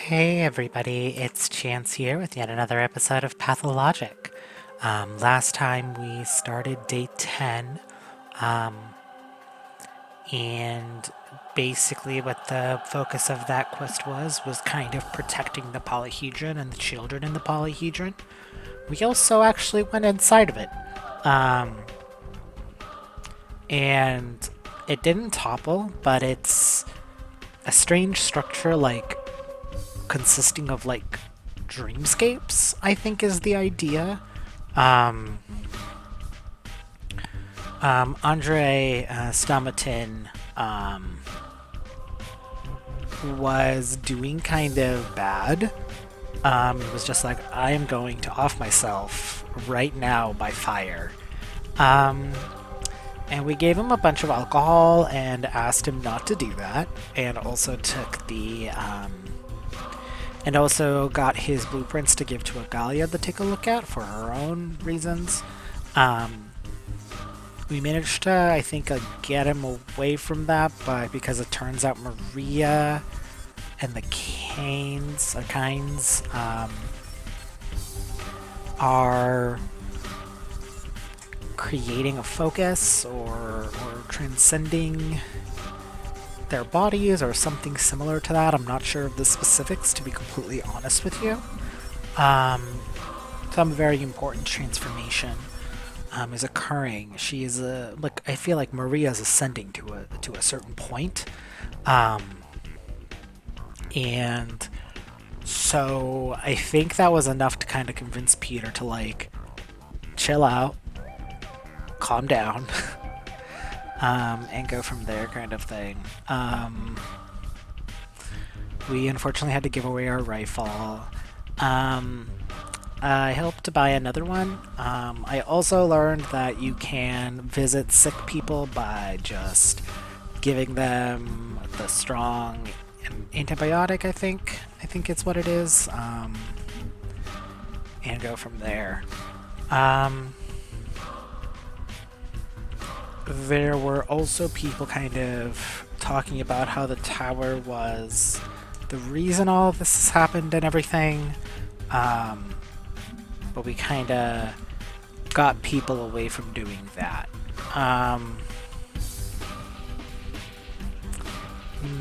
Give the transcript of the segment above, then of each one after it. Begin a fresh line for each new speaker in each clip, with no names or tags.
Hey everybody, it's Chance here with yet another episode of Pathologic. Last time we started day 10, um, and basically what the focus of that quest was kind of protecting the polyhedron and the children in the polyhedron. We also actually went inside of it, um, and it didn't topple, but it's a strange structure consisting of dreamscapes, I think is the idea. Um, Andre Stomatin was doing kind of bad. He was just like, I am going to off myself right now by fire. Um, and we gave him a bunch of alcohol and asked him not to do that, and also took the and also got his blueprints to give to Agalia to take a look at for her own reasons. Um, we managed to, I think, get him away from that, but because it turns out Maria and the Kynes are creating a focus or transcending their bodies or something similar to that. I'm not sure of the specifics, to be completely honest with you. Some very important transformation is occurring. She is I feel like Maria is ascending to a certain point, and so I think that was enough to kind of convince Peter to chill out, calm down, and go from there, kind of thing. We unfortunately had to give away our rifle. I helped to buy another one. I also learned that you can visit sick people by just giving them the strong antibiotic, I think. I think it's what it is. And go from there. There were also people kind of talking about how the tower was the reason all of this has happened and everything. But we kind of got people away from doing that.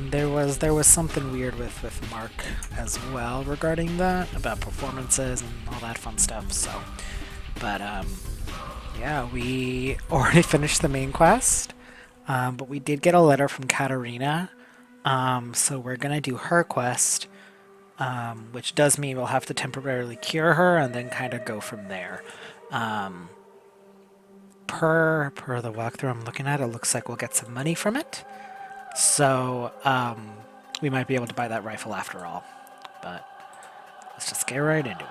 There was something weird with Mark as well regarding that, about performances and all that fun stuff. So, but yeah, we already finished the main quest, but we did get a letter from Katarina. So we're gonna do her quest, which does mean we'll have to temporarily cure her and then kind of go from there. Per the walkthrough I'm looking at, it looks like we'll get some money from it. So we might be able to buy that rifle after all. But let's just get right into it.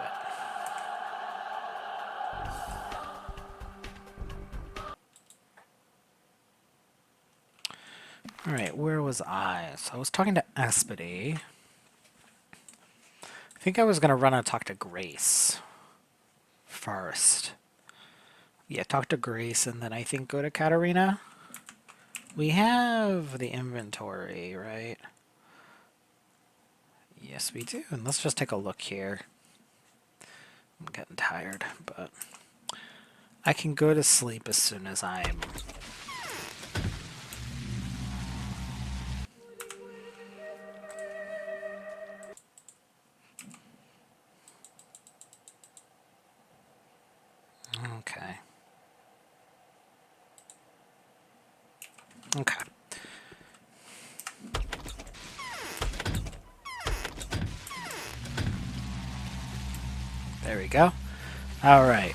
Alright, where was I? So I was talking to Espedy. I think I was going to run and talk to Grace first. Yeah, talk to Grace and then I think go to Katarina. We have the inventory, right? Yes, we do. And let's just take a look here. I'm getting tired, but I can go to sleep as soon as I'm... Okay. Okay. There we go. Alright.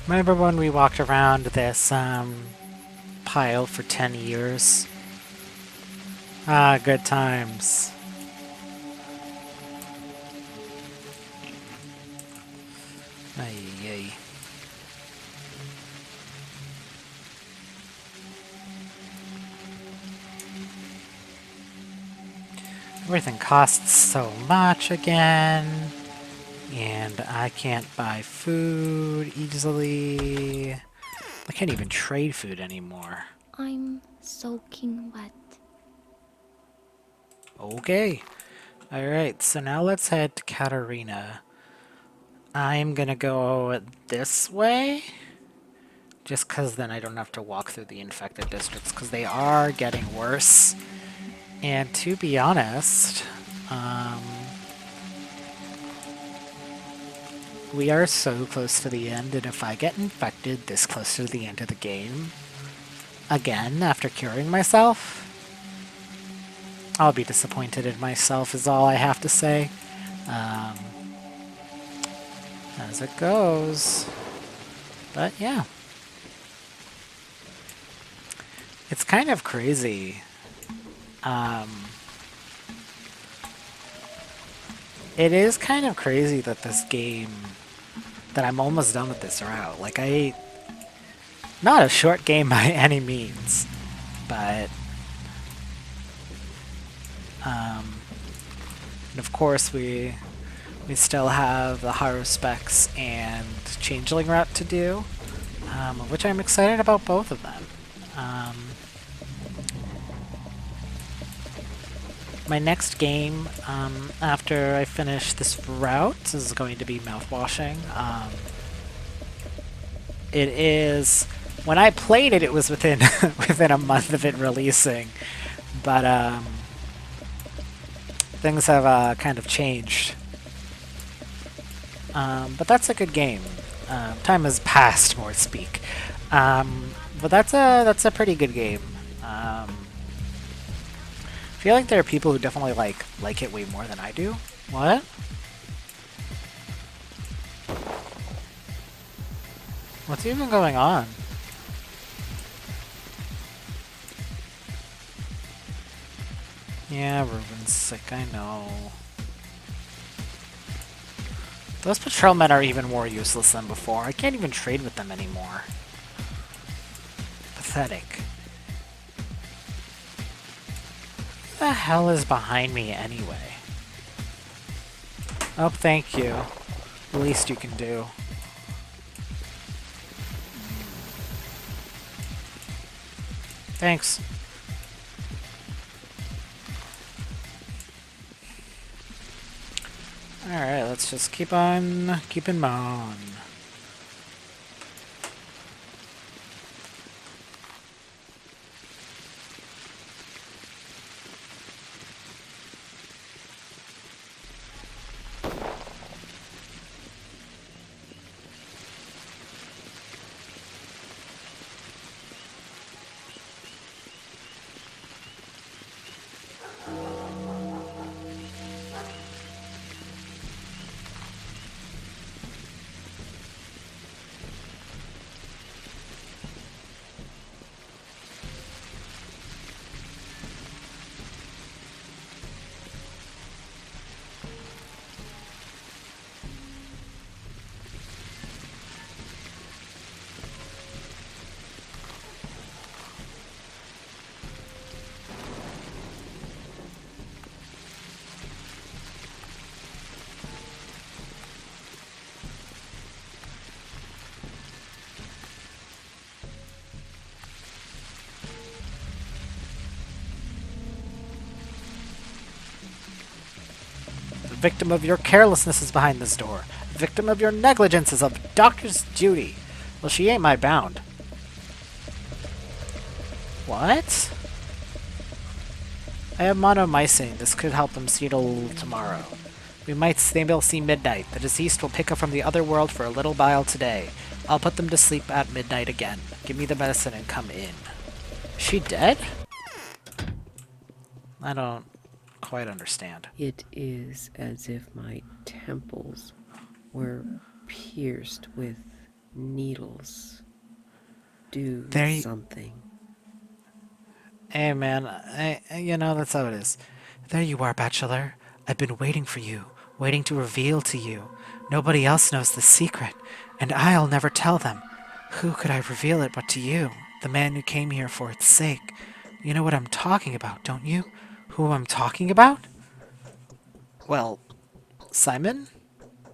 Remember when we walked around this pile for 10 years? Ah, good times. Ay, ay. Everything costs so much again. And I can't buy food easily. I can't even trade food anymore.
I'm soaking wet.
Okay. Alright, so now let's head to Katarina. I'm gonna go this way, just because then I don't have to walk through the infected districts, because they are getting worse. And to be honest, um, we are so close to the end, and if I get infected this close to the end of the game, again, after curing myself, I'll be disappointed in myself is all I have to say. Um, as it goes. But yeah. It's kind of crazy. Um, it is kind of crazy that this game, that I'm almost done with this route. Like, not a short game by any means, but, and of course we still have the Specs and Changeling route to do, which I'm excited about both of them. Um, my next game, after I finish this route, is going to be mouthwashing. It is, when I played it, it was within within a month of it releasing, but things have kind of changed. But that's a good game. Time has passed, more speak. But that's a pretty good game. I feel like there are people who definitely like it way more than I do. What? What's even going on? Yeah, Ruben's sick, I know. Those patrolmen are even more useless than before. I can't even trade with them anymore. Pathetic. What the hell is behind me anyway? Oh, thank you. The least you can do. Thanks. Alright, let's just keep on keeping on. The victim of your carelessness is behind this door. The victim of your negligence is a doctor's duty. Well, she ain't my bound. What? I have monomycin. This could help him settle tomorrow. We might still see midnight. The deceased will pick up from the other world for a little while today. I'll put them to sleep at midnight again. Give me the medicine and come in. Is she dead? I don't quite understand.
It is as if my temples were pierced with needles. Do something.
Hey man, you know, that's how it is. There you are, Bachelor. I've been waiting for you, waiting to reveal to you. Nobody else knows the secret, and I'll never tell them. Who could I reveal it but to you, the man who came here for its sake? You know what I'm talking about, don't you? Who I'm talking about? Well, Simon?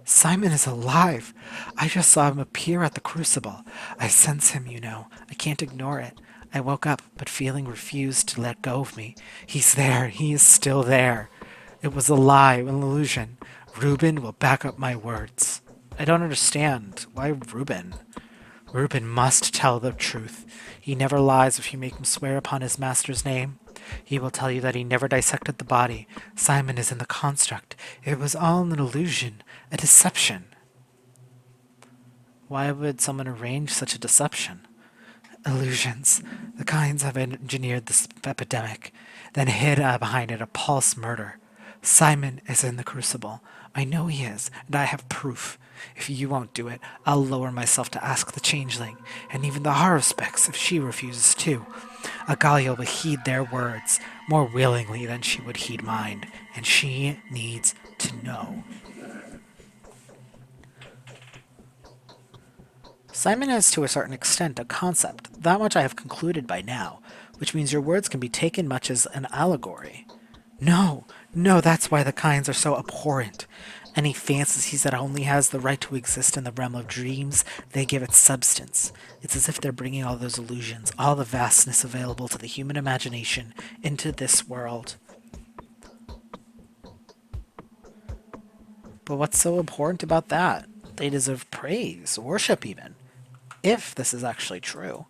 Simon is alive. I just saw him appear at the crucible. I sense him, you know. I can't ignore it. I woke up, but feeling refused to let go of me. He's there. He is still there. It was a lie, an illusion. Reuben will back up my words. I don't understand. Why Reuben? Reuben must tell the truth. He never lies if you make him swear upon his master's name. He will tell you that he never dissected the body. Simon is in the construct. It was all an illusion, a deception. Why would someone arrange such a deception? Illusions. The kinds have engineered this epidemic, then hid behind it a false murder. Simon is in the crucible. I know he is, and I have proof. If you won't do it, I'll lower myself to ask the changeling, and even the Haruspex if she refuses too. Agalia will heed their words more willingly than she would heed mine, and she needs to know. Simon is to a certain extent a concept. That much I have concluded by now, which means your words can be taken much as an allegory. No, no, that's why the kinds are so abhorrent. Any fantasies that only has the right to exist in the realm of dreams, they give it substance. It's as if they're bringing all those illusions, all the vastness available to the human imagination, into this world. But what's so abhorrent about that? They deserve praise, worship even, if this is actually true.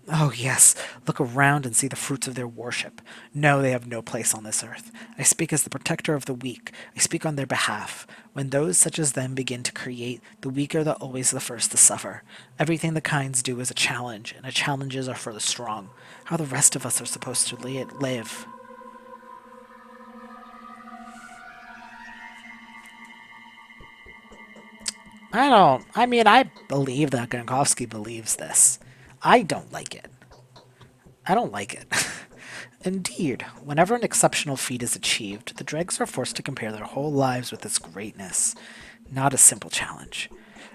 Oh, yes, look around and see the fruits of their worship. No, they have no place on this earth. I speak as the protector of the weak. I speak on their behalf. When those such as them begin to create, the weak are always the first to suffer. Everything the kinds do is a challenge, and challenges are for the strong. How the rest of us are supposed to live. I believe that Gronkowski believes this. I don't like it. I don't like it. Indeed, whenever an exceptional feat is achieved, the dregs are forced to compare their whole lives with its greatness. Not a simple challenge.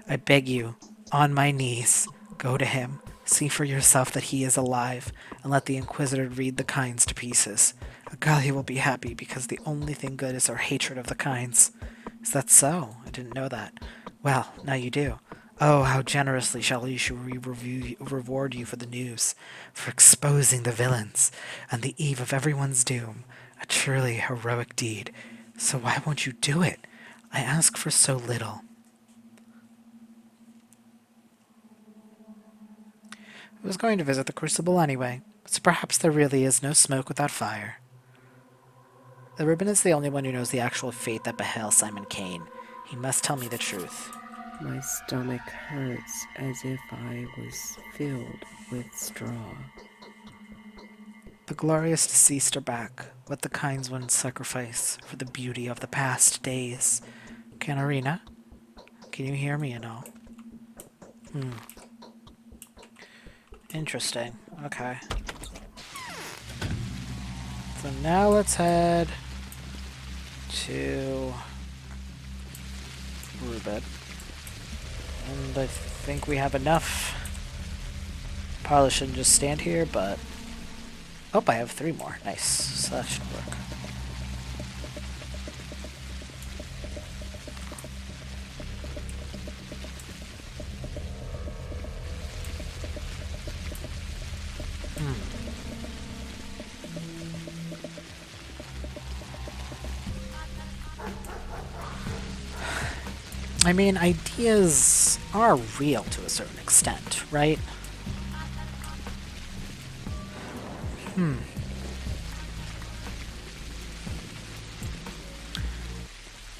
I beg you, on my knees, go to him, see for yourself that he is alive, and let the Inquisitor read the kinds to pieces. Agalia will be happy because the only thing good is her hatred of the kinds. Is that so? I didn't know that. Well, now you do. Oh, how generously shall we reward you for the news, for exposing the villains, on the eve of everyone's doom. A truly heroic deed. So why won't you do it? I ask for so little. I was going to visit the Crucible anyway, so perhaps there really is no smoke without fire. The Ribbon is the only one who knows the actual fate that befell Simon Kane. He must tell me the truth.
My stomach hurts as if I was filled with straw.
The glorious deceased are back, what the kinds would sacrifice for the beauty of the past days. Canarina, can you hear me at all? Interesting. Okay. So now let's head to Rubit. And I think we have enough. Probably shouldn't just stand here, but... Oh, I have 3 more. Nice. So that should work. I mean, ideas are real to a certain extent, right?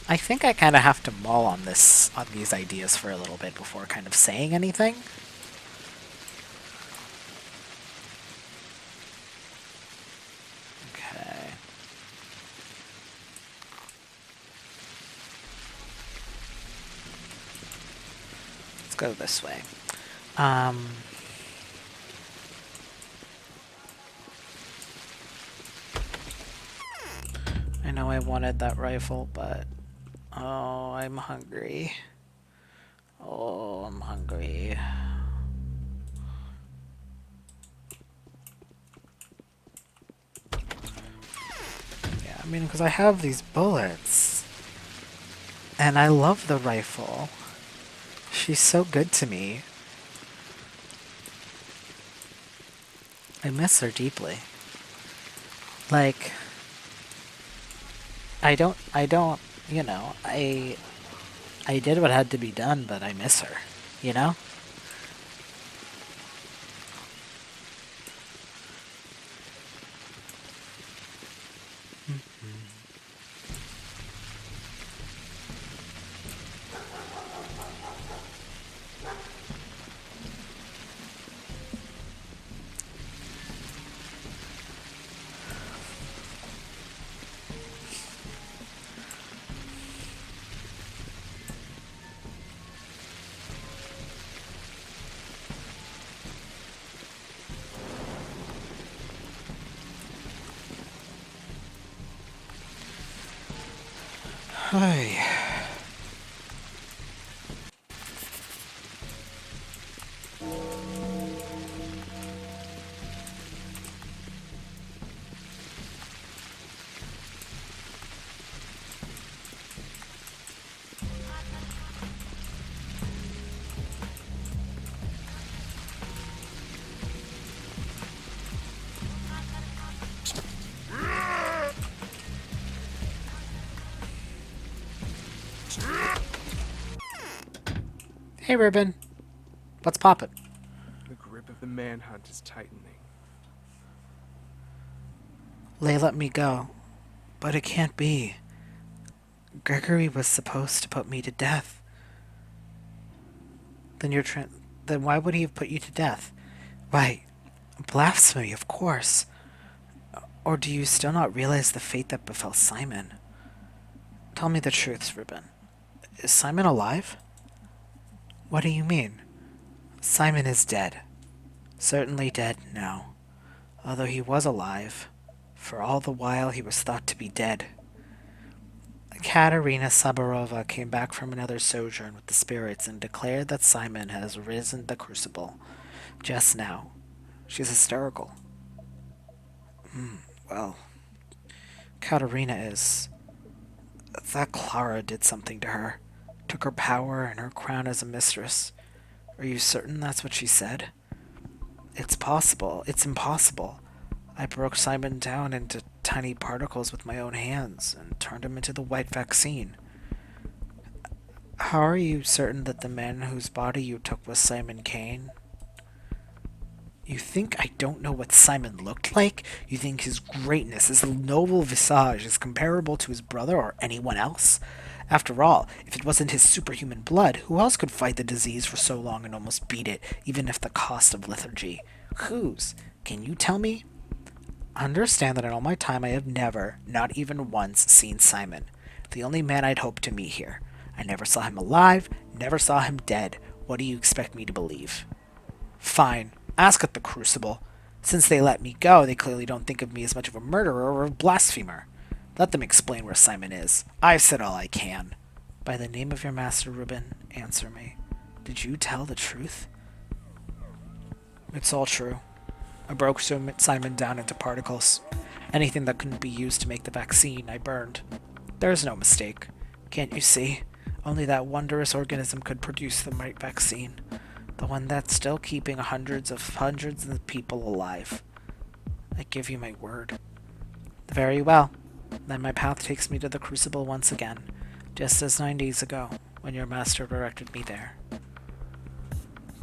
I think I kind of have to mull on these ideas for a little bit before kind of saying anything. Okay. Let's go this way. I know I wanted that rifle, but... Oh, I'm hungry. Oh, I'm hungry. Yeah, I mean, because I have these bullets. And I love the rifle. She's so good to me. I miss her deeply. Like, I did what had to be done, but I miss her, you know? Hey. Hey, Ruben. What's poppin'?
The grip of the manhunt is tightening.
They let me go. But it can't be. Gregory was supposed to put me to death. Then then why would he have put you to death? Why, blasphemy, of course. Or do you still not realize the fate that befell Simon? Tell me the truth, Ruben. Is Simon alive? What do you mean? Simon is dead. Certainly dead now. Although he was alive, for all the while he was thought to be dead. Katerina Sabarova came back from another sojourn with the spirits and declared that Simon has risen the crucible just now. She's hysterical. Well, Katerina is. That Clara did something to her. Took her power and her crown as a mistress. Are you certain that's what she said? It's possible. It's impossible. I broke Simon down into tiny particles with my own hands and turned him into the white vaccine. How are you certain that the man whose body you took was Simon Kane? You think I don't know what Simon looked like? You think his greatness, his noble visage, is comparable to his brother or anyone else? After all, if it wasn't his superhuman blood, who else could fight the disease for so long and almost beat it, even at the cost of lethargy? Whose? Can you tell me? Understand that in all my time I have never, not even once, seen Simon, the only man I'd hoped to meet here. I never saw him alive, never saw him dead. What do you expect me to believe? Fine. Ask at the Crucible. Since they let me go, they clearly don't think of me as much of a murderer or a blasphemer. Let them explain where Simon is. I've said all I can. By the name of your master, Ruben, answer me. Did you tell the truth? It's all true. I broke Simon down into particles. Anything that couldn't be used to make the vaccine, I burned. There's no mistake. Can't you see? Only that wondrous organism could produce the right vaccine. The one that's still keeping hundreds of people alive. I give you my word. Very well. Then my path takes me to the Crucible once again, just as 9 days ago, when your master directed me there.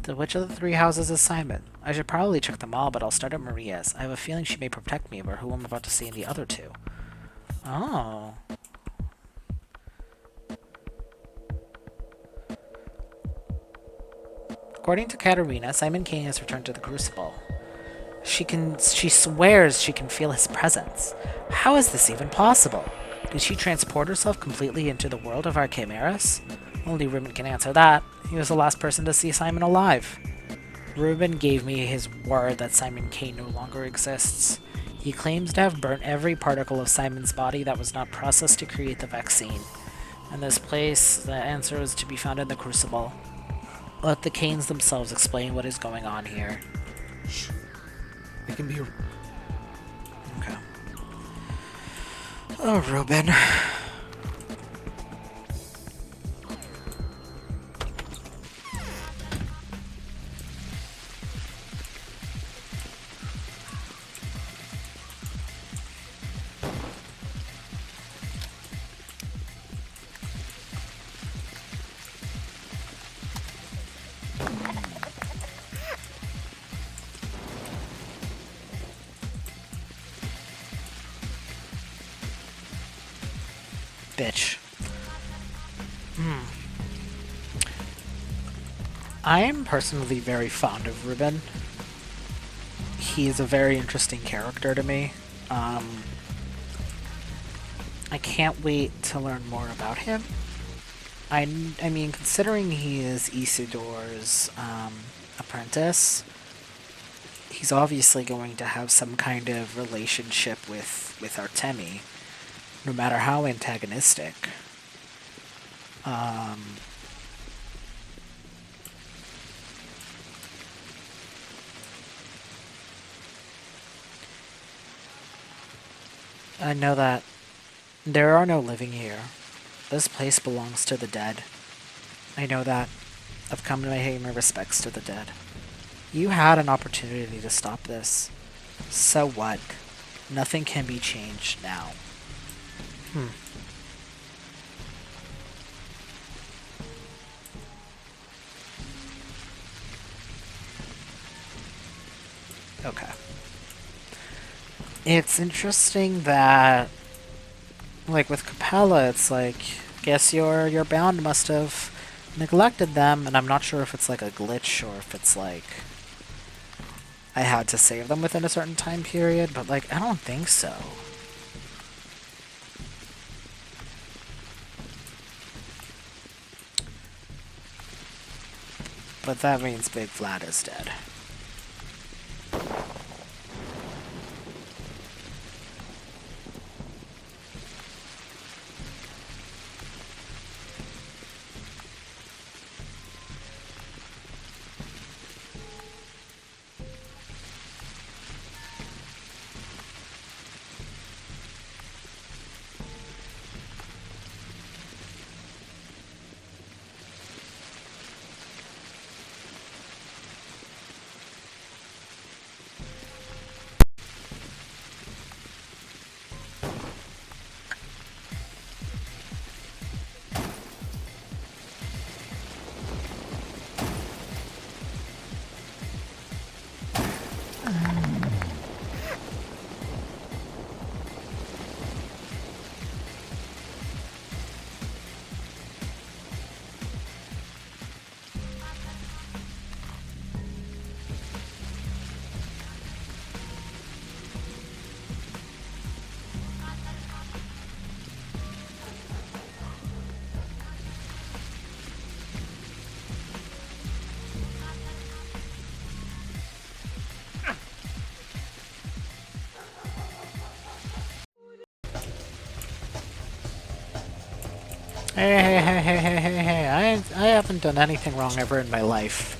To which of the 3 houses is Simon? I should probably check them all, but I'll start at Maria's. I have a feeling she may protect me over who I'm about to see in the other 2. Oh. According to Katerina, Simon Kane has returned to the Crucible. She swears she can feel his presence. How is this even possible? Did she transport herself completely into the world of our chimeras? Only Ruben can answer that. He was the last person to see Simon alive. Ruben gave me his word that Simon Kane no longer exists. He claims to have burnt every particle of Simon's body that was not processed to create the vaccine. In this place, the answer is to be found in the Crucible. Let the Kanes themselves explain what is going on here.
Shh. It can be a...
Okay. Oh, Ruben. bitch. I am personally very fond of Ruben. He's a very interesting character to me. I can't wait to learn more about him. I mean, considering he is Isildur's apprentice, he's obviously going to have some kind of relationship with Artemi, no matter how antagonistic. I know that there are no living here. This place belongs to the dead. I know that. I've come to pay my respects to the dead. You had an opportunity to stop this. So what? Nothing can be changed now. Okay. It's interesting that, like with Capella, it's like, guess your bound must have neglected them, and I'm not sure if it's like a glitch or if it's like I had to save them within a certain time period, but like I don't think so. But that means Big Vlad is dead. Hey, I haven't done anything wrong ever in my life.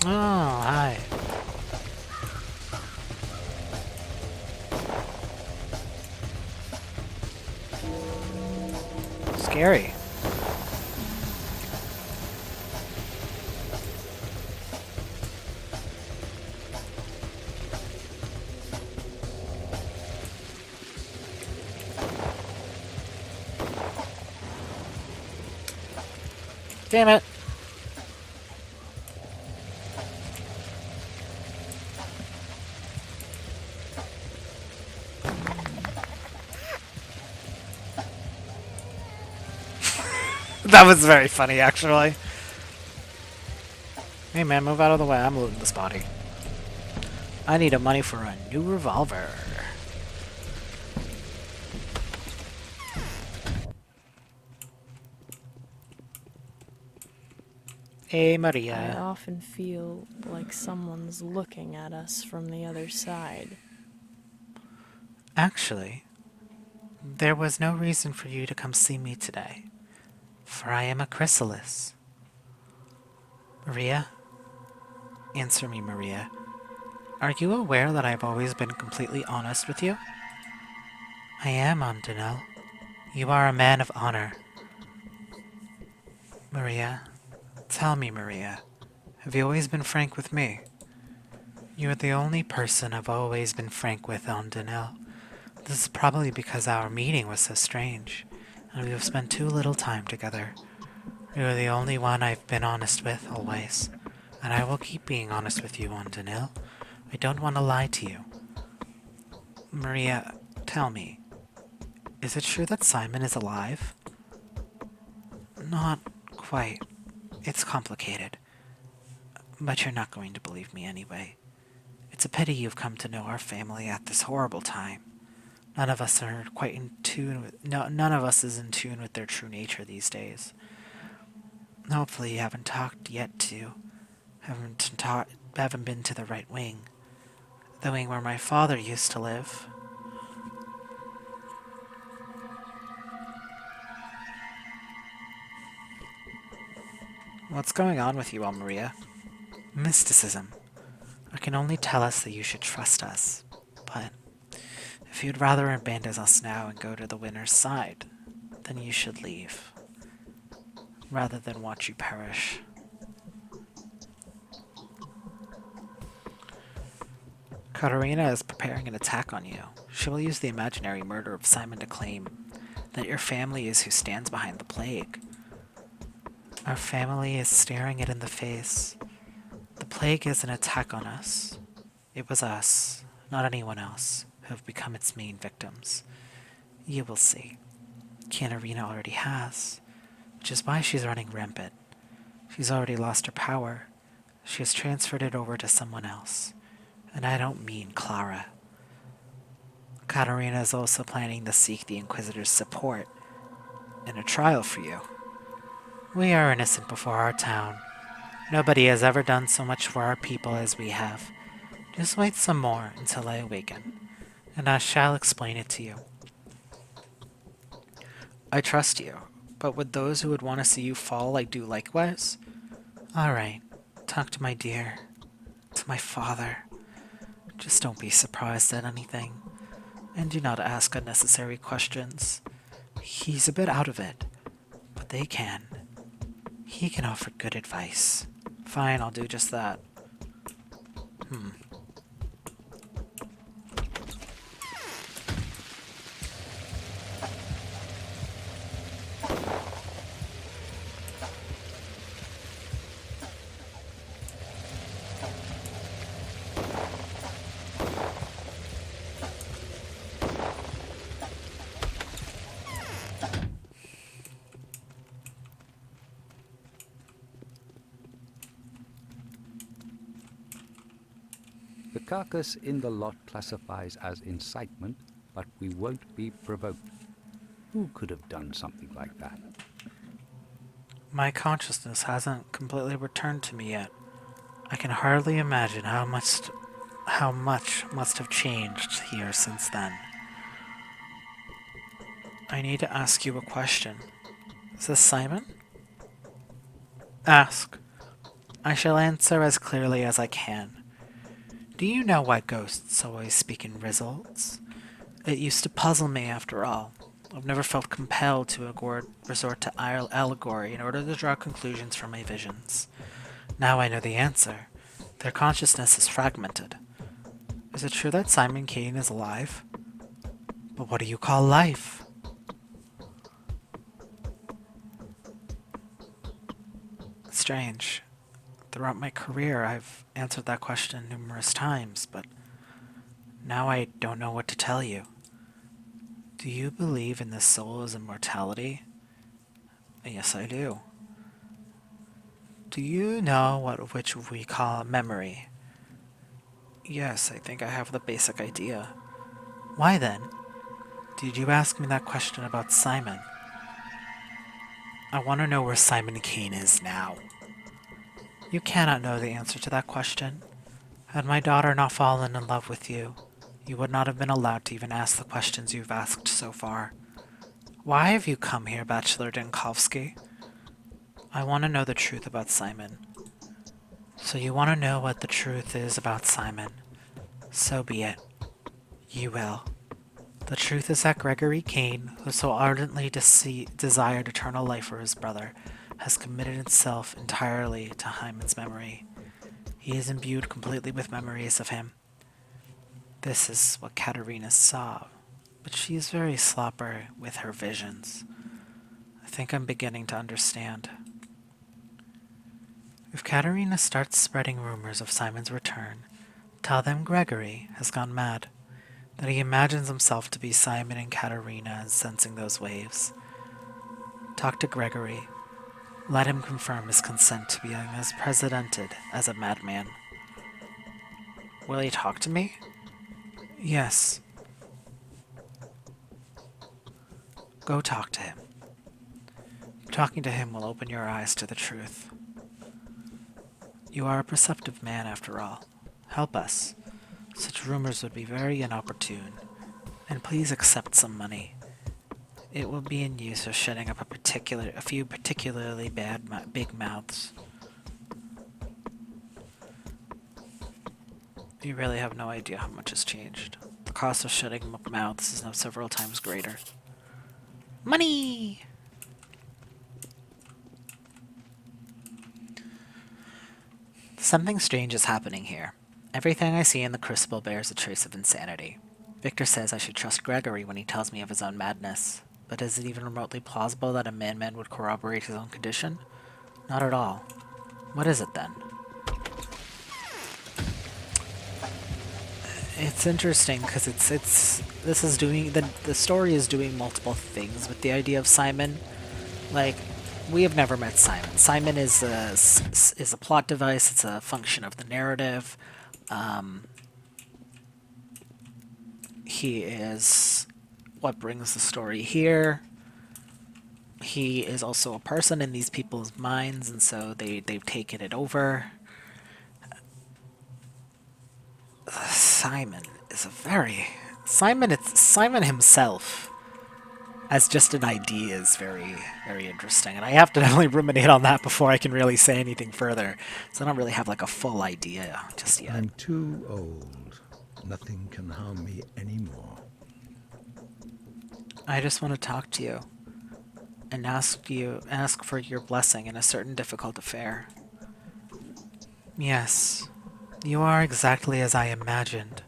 Oh, hi. Scary. Damn it. That was very funny, actually. Hey man, move out of the way. I'm looting this body. I need a money for a new revolver. Hey
I
Maria.
often feel like someone's looking at us from the other side.
Actually, there was no reason for you to come see me today, for I am a chrysalis. Maria? Answer me, Maria. Are you aware that I've always been completely honest with you? I am, Antonel. You are a man of honor. Maria, tell me, Maria, have you always been frank with me? You are the only person I've always been frank with, Antonel. This is probably because our meeting was so strange. and we have spent too little time together. You are the only one I've been honest with, always. And I will keep being honest with you, Danil. I don't want to lie to you. Maria, tell me, is it true that Simon is alive? Not quite. It's complicated. But you're not going to believe me anyway. It's a pity you've come to know our family at this horrible time. None of us are quite in tune with, none of us is in tune with their true nature these days. Hopefully you haven't talked yet to, haven't been to the right wing. The wing where my father used to live. What's going on with you all, Maria? Mysticism. I can only tell us that you should trust us. But if you'd rather abandon us now and go to the winner's side, then you should leave. Rather than watch you perish. Katarina is preparing an attack on you. She will use the imaginary murder of Simon to claim that your family is who stands behind the plague. Our family is staring it in the face. The plague is an attack on us. It was us, not anyone else, who have become its main victims. You will see. Katarina already has, which is why she's running rampant. She's already lost her power. She has transferred it over to someone else. And I don't mean Clara. Katarina is also planning to seek the Inquisitor's support in a trial for you. We are innocent before our town. Nobody has ever done so much for our people as we have. Just wait some more until I awaken, and I shall explain it to you. I trust you, but would those who would want to see you fall do likewise? Alright, talk to my dear, to my father. Just don't be surprised at anything, and do not ask unnecessary questions. He's a bit out of it, but they can. He can offer good advice. Fine, I'll do just that.
The carcass in the lot classifies as incitement, but we won't be provoked. Who could have done something like that?
My consciousness hasn't completely returned to me yet. I can hardly imagine how much must have changed here since then. I need to ask you a question. Is this Simon? Ask. I shall answer as clearly as I can. Do you know why ghosts always speak in riddles? It used to puzzle me after all. I've never felt compelled to resort to allegory in order to draw conclusions from my visions. Now I know the answer. Their consciousness is fragmented. Is it true that Simon Kane is alive? But what do you call life? Strange. Throughout my career, I've answered that question numerous times, but now I don't know what to tell you. Do you believe in the soul's immortality? Yes, I do. Do you know which we call memory? Yes, I think I have the basic idea. Why then did you ask me that question about Simon? I want to know where Simon Kane is now. You cannot know the answer to that question. Had my daughter not fallen in love with you, you would not have been allowed to even ask the questions you've asked so far. Why have you come here, Bachelor Dinkovsky? I want to know the truth about Simon. So you want to know what the truth is about Simon. So be it. You will. The truth is that Gregory Kane, who so ardently desired eternal life for his brother, has committed himself entirely to Hyman's memory. He is imbued completely with memories of him. This is what Katerina saw, but she is very slopper with her visions. I think I'm beginning to understand. If Katerina starts spreading rumors of Simon's return, tell them Gregory has gone mad, that he imagines himself to be Simon and Katerina and sensing those waves. Talk to Gregory. Let him confirm his consent to being as precedented as a madman. Will he talk to me? Yes. Go talk to him. Talking to him will open your eyes to the truth. You are a perceptive man, after all. Help us. Such rumors would be very inopportune. And please accept some money. It will be in use for shutting up a few particularly big mouths. You really have no idea how much has changed. The cost of shutting up mouths is now several times greater. Money! Something strange is happening here. Everything I see in the crucible bears a trace of insanity. Victor says I should trust Gregory when he tells me of his own madness. But is it even remotely plausible that a madman would corroborate his own condition? Not at all. What is it then? It's interesting because this is doing the story is doing multiple things with the idea of Simon. Like, we have never met Simon. Simon is a plot device. It's a function of the narrative. He is what brings the story here. He is also a person in these people's minds, and so they've taken it over. Simon is a very Simon himself as just an idea is very, very interesting, and I have to definitely ruminate on that before I can really say anything further. So I don't really have like a full idea just yet.
I'm too old. Nothing can harm me anymore.
I just want to talk to you and ask for your blessing in a certain difficult affair. Yes, you are exactly as I imagined.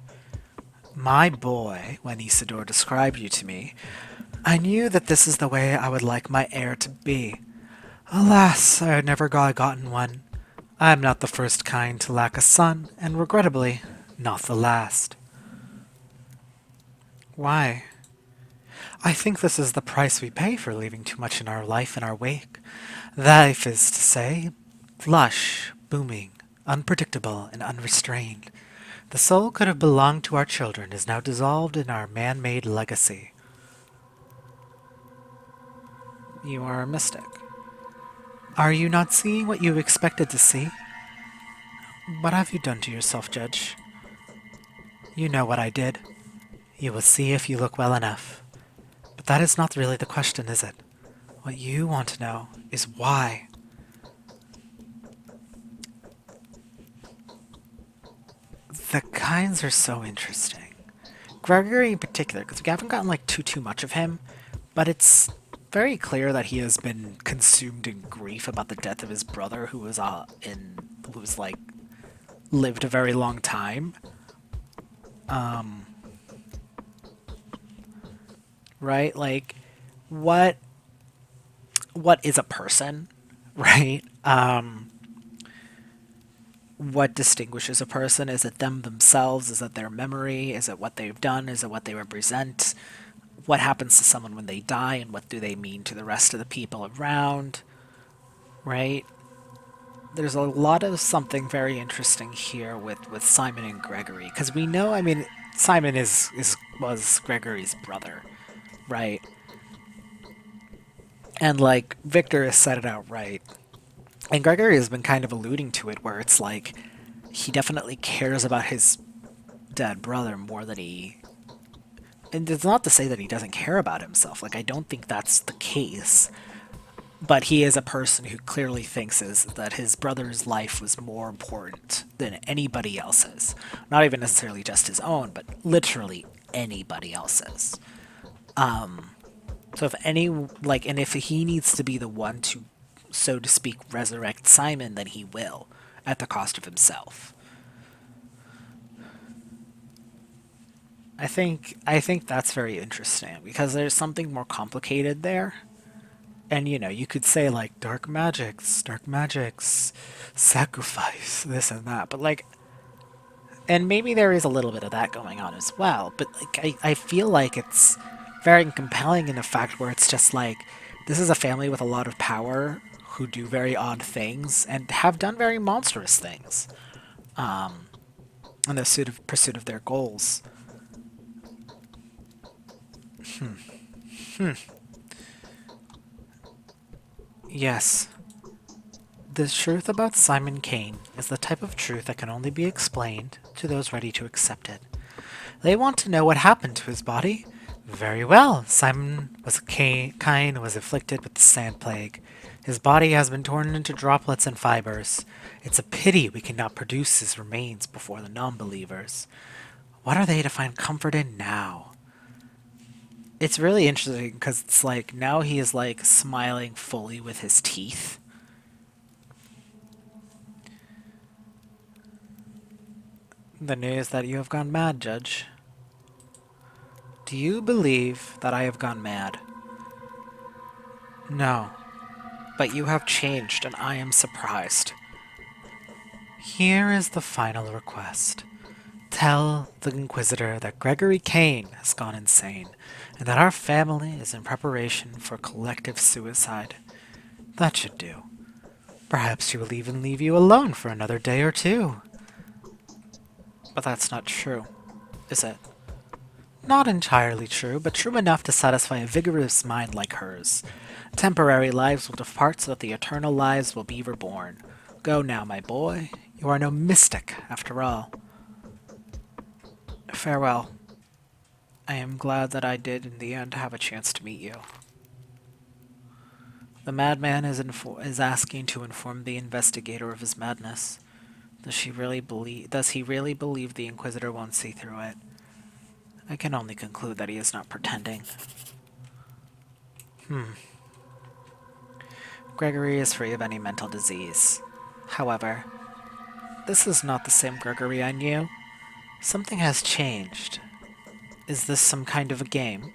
My boy, when Isidore described you to me, I knew that this is the way I would like my heir to be. Alas, I had never gotten one. I am not the first kind to lack a son, and regrettably, not the last. Why? I think this is the price we pay for leaving too much in our life in our wake. Life is to say, lush, booming, unpredictable, and unrestrained. The soul could have belonged to our children is now dissolved in our man-made legacy. You are a mystic. Are you not seeing what you expected to see? What have you done to yourself, Judge? You know what I did. You will see if you look well enough. But that is not really the question, is it? What you want to know is why. The kinds are so interesting. Gregory in particular, because we haven't gotten like too much of him, but it's very clear that he has been consumed in grief about the death of his brother, who was like lived a very long time. Right? Like, what is a person, right? What distinguishes a person? Is it them themselves? Is it their memory? Is it what they've done? Is it what they represent? What happens to someone when they die, and what do they mean to the rest of the people around? Right? There's a lot of something very interesting here with Simon and Gregory, because we know, I mean, Simon was Gregory's brother, right? And like Victor has said it outright, and Gregory has been kind of alluding to it, where it's like he definitely cares about his dead brother more than he. And it's not to say that he doesn't care about himself. Like, I don't think that's the case. But he is a person who clearly thinks that his brother's life was more important than anybody else's. Not even necessarily just his own, but literally anybody else's. So and if he needs to be the one to, so to speak, resurrect Simon, then he will, at the cost of himself. I think that's very interesting, because there's something more complicated there. And you could say like dark magics, sacrifice, this and that, but like, and maybe there is a little bit of that going on as well, but like I feel like it's very compelling in the fact where it's just like this is a family with a lot of power who do very odd things and have done very monstrous things in the pursuit of their goals. Yes, the truth about Simon Kane is the type of truth that can only be explained to those ready to accept it. They want to know what happened to his body. Very well. Kane was afflicted with the sand plague. His body has been torn into droplets and fibers. It's a pity we cannot produce his remains before the non-believers. What are they to find comfort in now? It's really interesting because it's like now he is like smiling fully with his teeth. The news that you have gone mad, Judge. Do you believe that I have gone mad? No, but you have changed and I am surprised. Here is the final request. Tell the Inquisitor that Gregory Kane has gone insane, and that our family is in preparation for collective suicide. That should do. Perhaps she will even leave you alone for another day or two. But that's not true, is it? Not entirely true, but true enough to satisfy a vigorous mind like hers. Temporary lives will depart so that the eternal lives will be reborn. Go now, my boy. You are no mystic, after all. Farewell. I am glad that I did, in the end, have a chance to meet you. The madman is asking to inform the investigator of his madness. Does he really believe the Inquisitor won't see through it? I can only conclude that he is not pretending. Gregory is free of any mental disease. However, this is not the same Gregory I knew. Something has changed. Is this some kind of a game?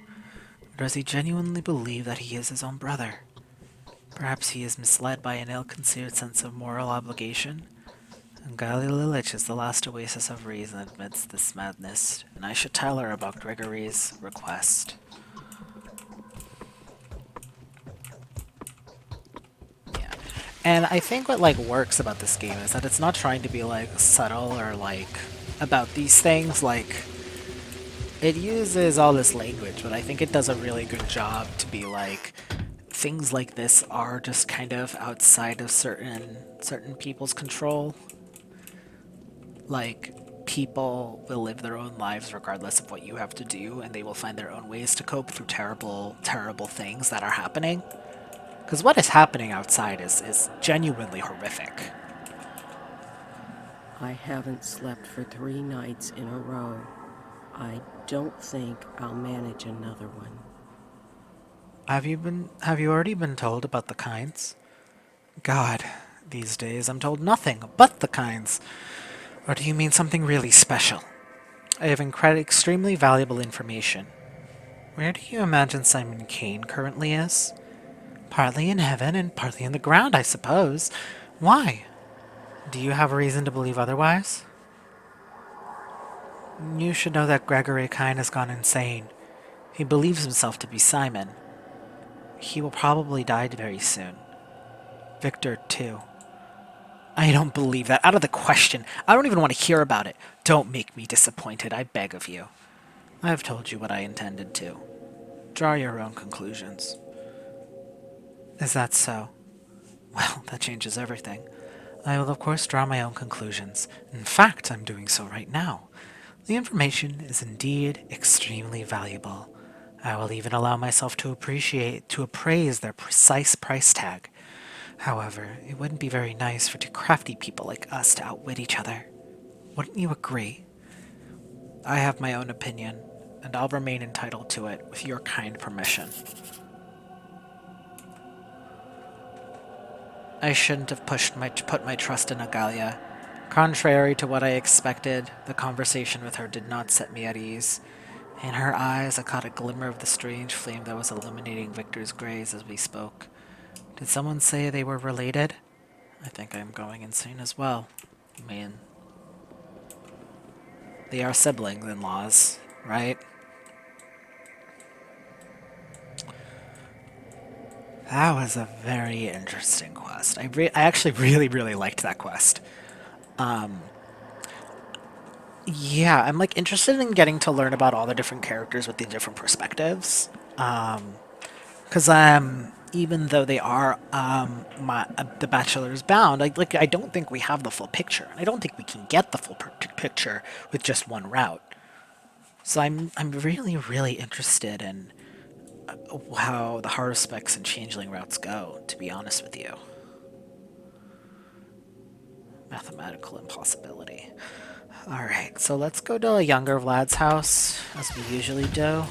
Or does he genuinely believe that he is his own brother? Perhaps he is misled by an ill-concealed sense of moral obligation. And Gali Lilich is the last oasis of reason amidst this madness, and I should tell her about Gregory's request. Yeah. And I think what like works about this game is that it's not trying to be like subtle or like about these things. Like it uses all this language, but I think it does a really good job to be like things like this are just kind of outside of certain people's control. Like, people will live their own lives regardless of what you have to do, and they will find their own ways to cope through terrible, terrible things that are happening. Because what is happening outside is genuinely horrific.
I haven't slept for 3 nights in a row. I don't think I'll manage another one.
Have you already been told about the kinds? God, these days I'm told nothing but the kinds. Or do you mean something really special? I have extremely valuable information. Where do you imagine Simon Kane currently is? Partly in heaven and partly in the ground, I suppose. Why? Do you have a reason to believe otherwise? You should know that Gregory Kane has gone insane. He believes himself to be Simon. He will probably die very soon. Victor, too. I don't believe that. Out of the question. I don't even want to hear about it. Don't make me disappointed, I beg of you. I have told you what I intended to. Draw your own conclusions. Is that so? Well, that changes everything. I will of course draw my own conclusions. In fact, I'm doing so right now. The information is indeed extremely valuable. I will even allow myself to appraise their precise price tag. However, it wouldn't be very nice for 2 crafty people like us to outwit each other. Wouldn't you agree? I have my own opinion, and I'll remain entitled to it with your kind permission. I shouldn't have put my trust in Agalia. Contrary to what I expected, the conversation with her did not set me at ease. In her eyes, I caught a glimmer of the strange flame that was illuminating Victor's grays as we spoke. Did someone say they were related? I think I'm going insane as well. I mean, they are siblings-in-laws, right? That was a very interesting quest. I actually really liked that quest. Yeah, I'm like interested in getting to learn about all the different characters with the different perspectives. Because even though they are the Bachelor's bound, I don't think we have the full picture. I don't think we can get the full picture with just one route. So I'm really interested in how the Haruspecs and Changeling routes go. To be honest with you, mathematical impossibility. All right, so let's go to a younger Vlad's house as we usually do,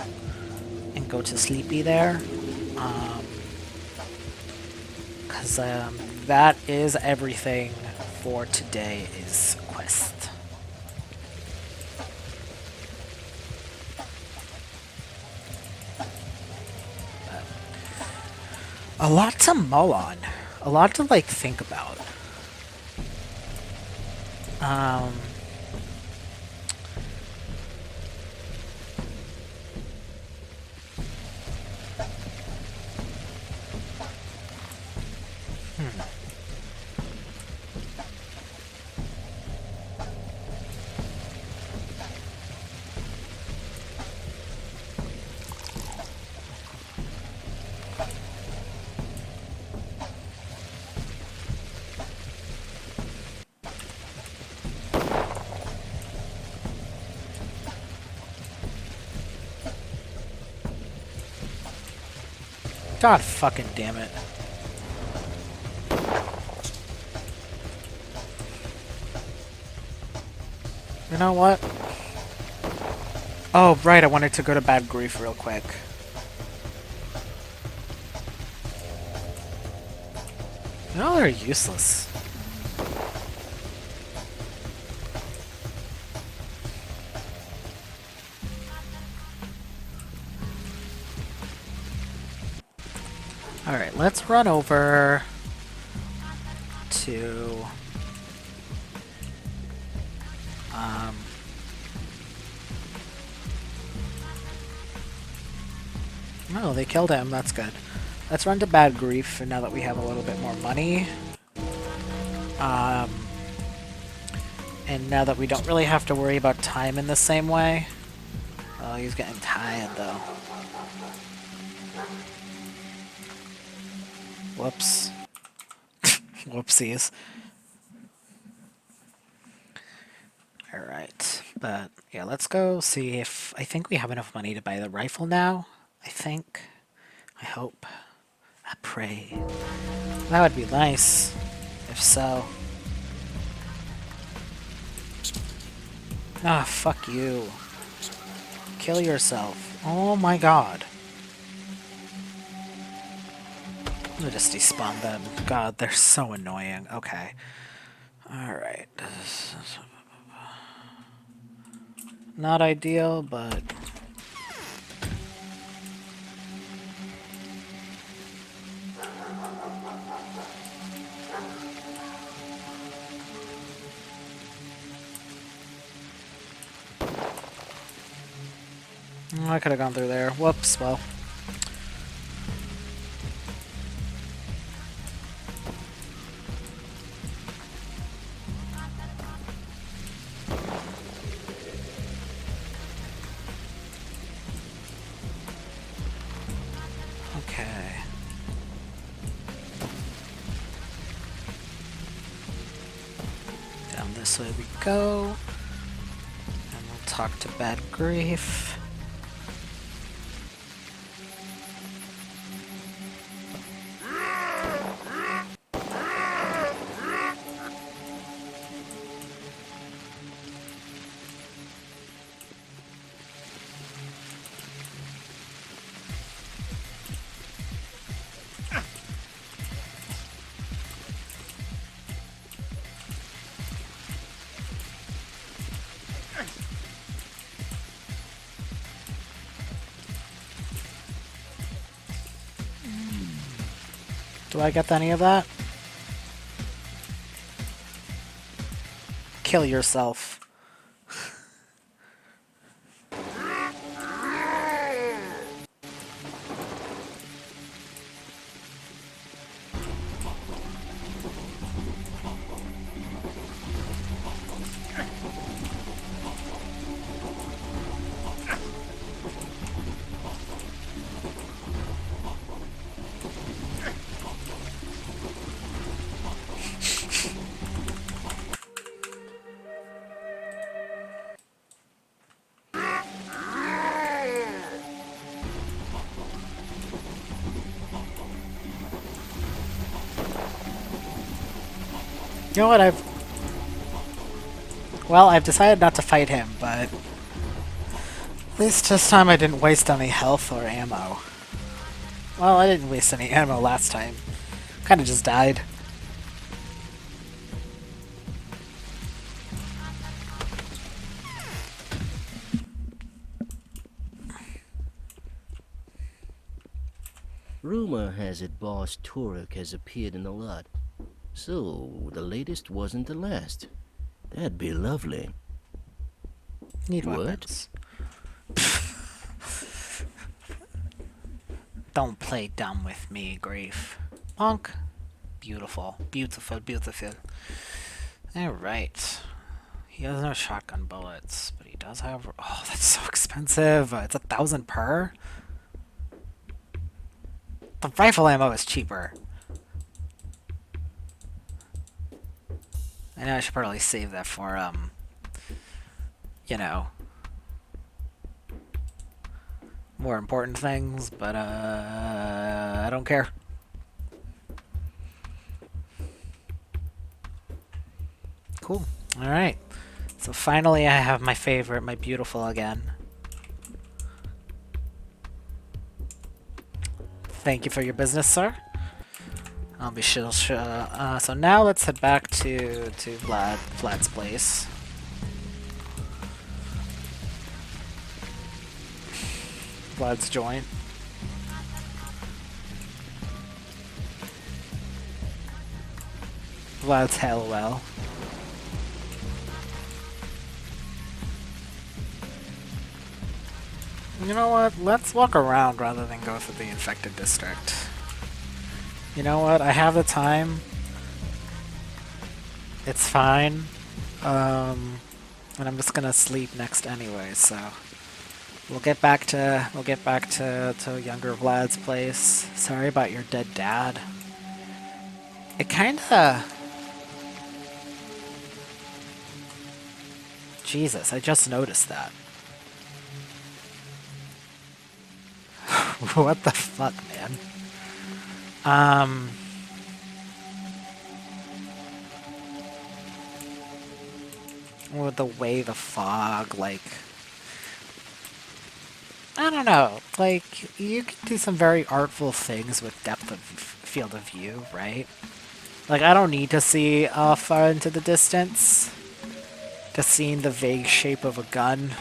and go to Sleepy there. Because that is everything for today's quest. A lot to mull on. A lot to, like, think about. God fucking damn it. You know what? Oh, right, I wanted to go to Bad Grief real quick. You know, they're useless. Alright, let's run over to... No, they killed him, that's good. Let's run to Bad Grief now that we have a little bit more money. And now that we don't really have to worry about time in the same way. Oh, he's getting tired though. Whoops. Whoopsies. Alright, but yeah, let's go see if... I think we have enough money to buy the rifle now. I think. I hope. I pray. That would be nice. If so. Ah, fuck you. Kill yourself. Oh my god. I'm gonna just despawn them. God, they're so annoying. Okay. Alright. Not ideal, but... I could have gone through there. Whoops, well. Okay. Down this way we go. And we'll talk to Bad Grief. Do I get any of that? Kill yourself. You know what, I've decided not to fight him, but at least this time I didn't waste any health or ammo. Well, I didn't waste any ammo last time. Kinda just died.
Rumor has it Boss Turek has appeared in a lot. So, the latest wasn't the last. That'd be lovely.
Need
What?
weapons. Don't play dumb with me, Grief. Bonk. Beautiful. Beautiful, beautiful. Alright. He has no shotgun bullets, but he does have... Oh, that's so expensive. It's 1,000 per? The rifle ammo is cheaper. I know I should probably save that for, you know, more important things, but, I don't care. Cool. Alright. So finally I have my favorite, my beautiful again. Thank you for your business, sir. I'll be sure. So now let's head back to Vlad's place. Vlad's joint. Vlad's hell well. You know what? Let's walk around rather than go through the infected district. You know what? I have the time. It's fine. And I'm just gonna sleep next anyway, so we'll get back to younger Vlad's place. Sorry about your dead dad. It kinda... Jesus, I just noticed that. What the fuck, man? With the way the fog, like... I don't know, like, you can do some very artful things with depth of field of view, right? Like, I don't need to see far into the distance. Just seeing the vague shape of a gun.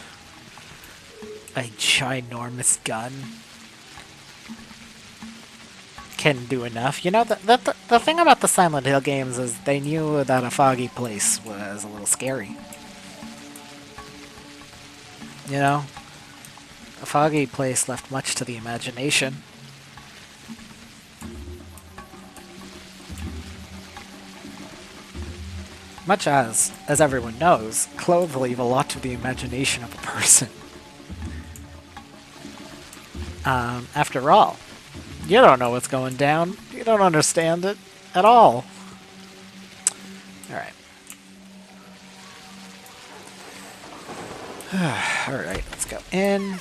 A ginormous gun. Can do enough. You know, the thing about the Silent Hill games is they knew that a foggy place was a little scary. You know? A foggy place left much to the imagination. Much as everyone knows, clothes leave a lot to the imagination of a person. After all, you don't know what's going down. You don't understand it at all. Alright. Alright, let's go in.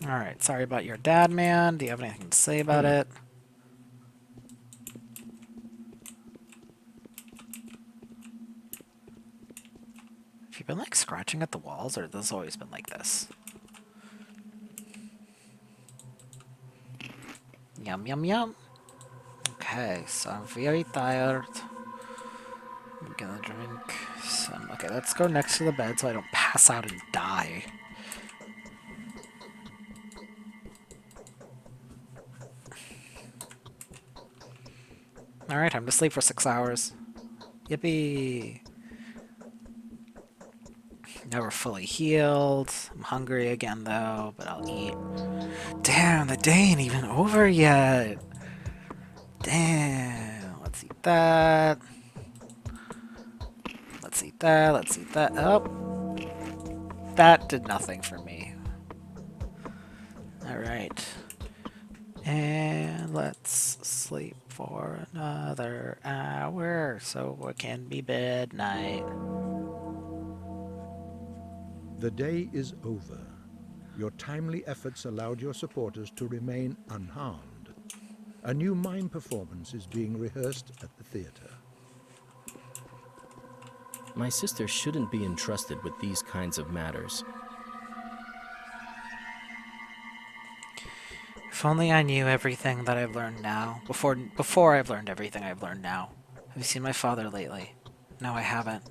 Alright, sorry about your dad, man. Do you have anything to say about it? Have you been, like, scratching at the walls, or has this always been like this? Yum, yum, yum. Okay, so I'm very tired. I'm gonna drink some... Okay, let's go next to the bed so I don't pass out and die. Alright, time to sleep for 6 hours. Yippee! Now we're fully healed. I'm hungry again though, but I'll eat. Damn, the day ain't even over yet! Damn, let's eat that. Let's eat that, let's eat that. Oh! That did nothing for me. Alright. And let's sleep for another hour so it can be midnight.
The day is over. Your timely efforts allowed your supporters to remain unharmed. A new mime performance is being rehearsed at the theater.
My sister shouldn't be entrusted with these kinds of matters.
If only I knew everything that I've learned now. Before I've learned everything I've learned now. Have you seen my father lately? No, I haven't.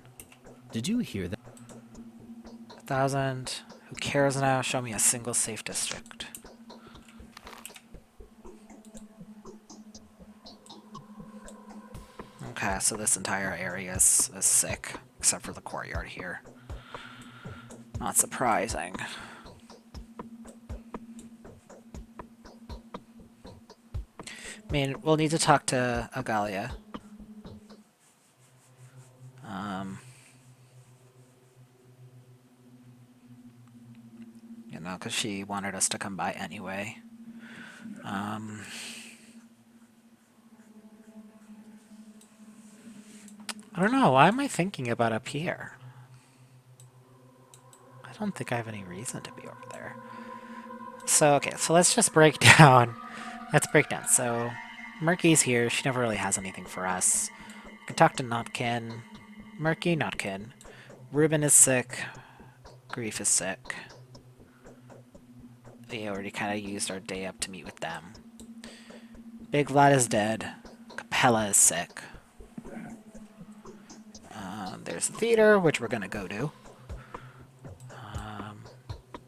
Did you hear that?
1,000. Who cares now? Show me a single safe district. Okay, so this entire area is sick, except for the courtyard here. Not surprising. I mean, we'll need to talk to Agalia. You know, because she wanted us to come by anyway. I don't know, why am I thinking about up here? I don't think I have any reason to be over there. So, okay, so let's just break down. Let's break down. So, Murky's here. She never really has anything for us. We can talk to Notkin. Murky, Notkin. Ruben is sick. Grief is sick. We already kind of used our day up to meet with them. Big Vlad is dead. Capella is sick. There's the theater, which we're gonna go to.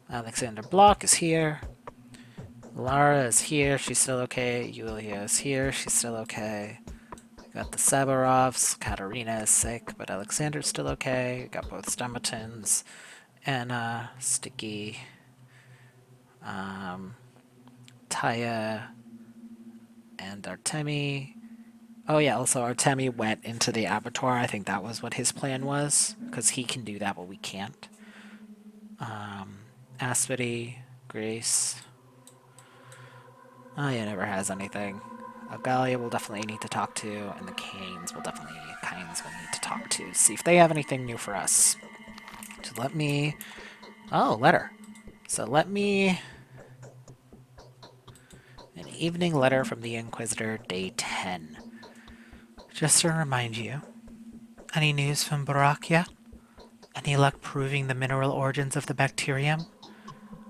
Alexander Block is here. Lara is here, she's still okay. Yulia is here, she's still okay. We got the Sabarovs. Katerina is sick, but Alexander's still okay. We got both Stomatins. Anna, Sticky, Taya, and Artemi. Oh yeah, also Artemi went into the abattoir. I think that was what his plan was, because he can do that, but we can't. Aspity, Grace. Oh yeah, never has anything. Agalia will definitely need to talk to, and the Canes will need to talk to. See if they have anything new for us. So let me... Oh, letter. So let me... An evening letter from the Inquisitor, day 10. Just to remind you, any news from Barak yet? Any luck proving the mineral origins of the bacterium?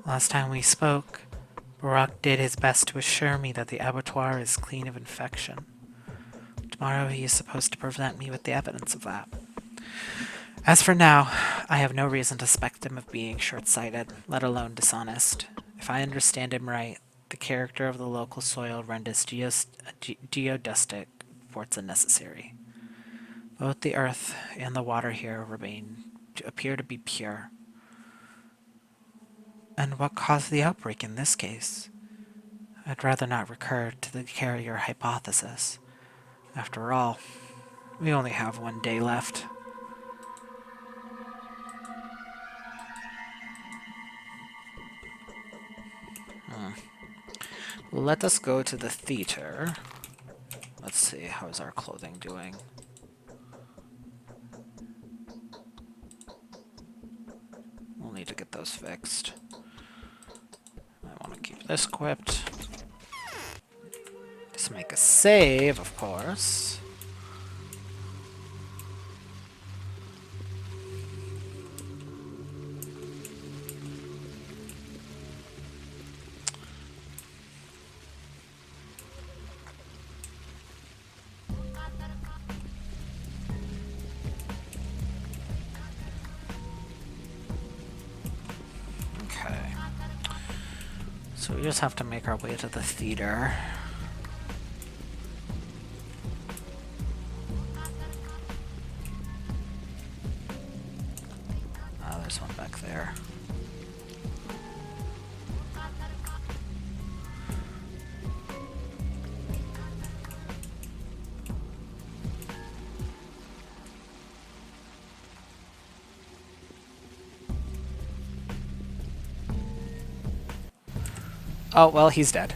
Last time we spoke, Barak did his best to assure me that the abattoir is clean of infection. Tomorrow he is supposed to present me with the evidence of that. As for now, I have no reason to suspect him of being short-sighted, let alone dishonest. If I understand him right, the character of the local soil renders geodestic reports unnecessary. Both the earth and the water here appear to be pure. And what caused the outbreak in this case? I'd rather not recur to the carrier hypothesis. After all, we only have one day left. Let us go to the theater. Let's see, how's our clothing doing? We'll need to get those fixed. I want to keep this equipped. Just make a save, of course. So we just have to make our way to the theater. Oh, well, he's dead.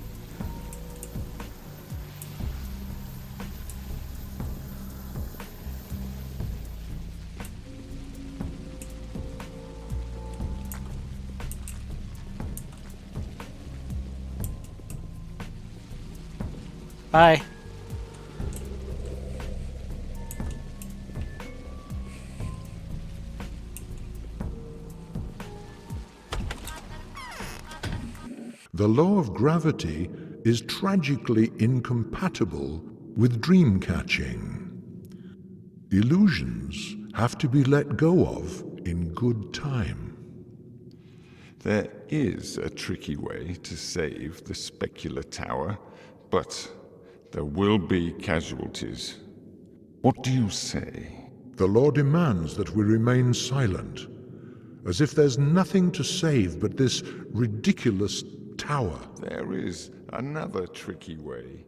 Bye.
The law of gravity is tragically incompatible with dream catching. Illusions have to be let go of in good time.
There is a tricky way to save the specular tower, but there will be casualties. What do you say?
The law demands that we remain silent, as if there's nothing to save but this ridiculous tower.
There is another tricky way.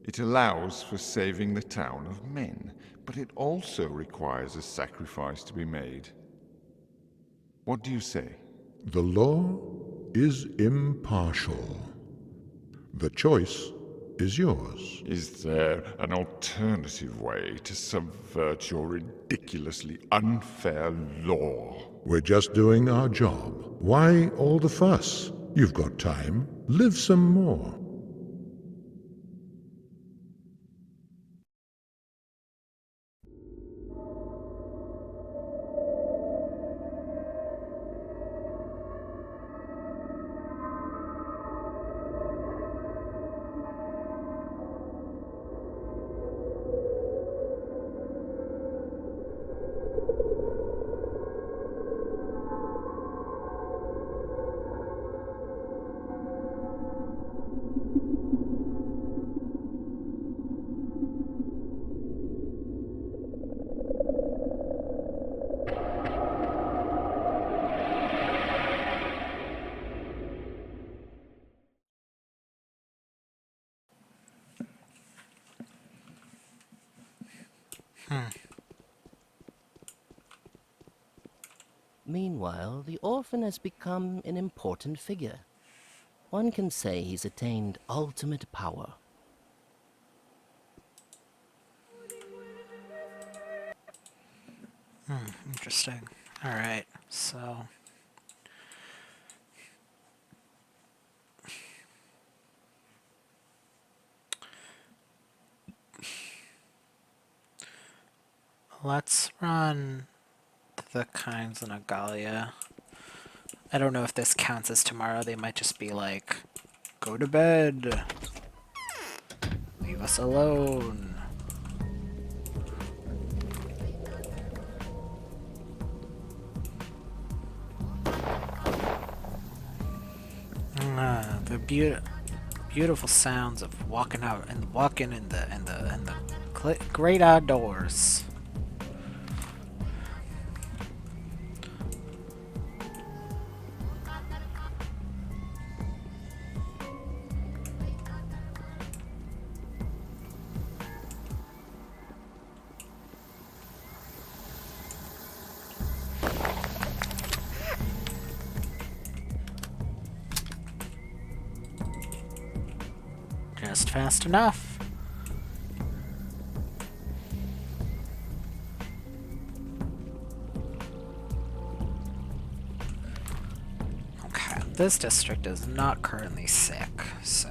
It allows for saving the town of men, but it also requires a sacrifice to be made. What do you say?
The law is impartial. The choice is yours.
Is there an alternative way to subvert your ridiculously unfair law?
We're just doing our job. Why all the fuss? You've got time. Live some more.
Meanwhile, the orphan has become an important figure. One can say he's attained ultimate power.
Interesting. Alright, so... let's run the kinds in Agalia. I don't know if this counts as tomorrow. They might just be like, go to bed. Leave us alone. The beautiful sounds of walking out and walking in the great outdoors. Just fast enough. Okay, this district is not currently sick, so...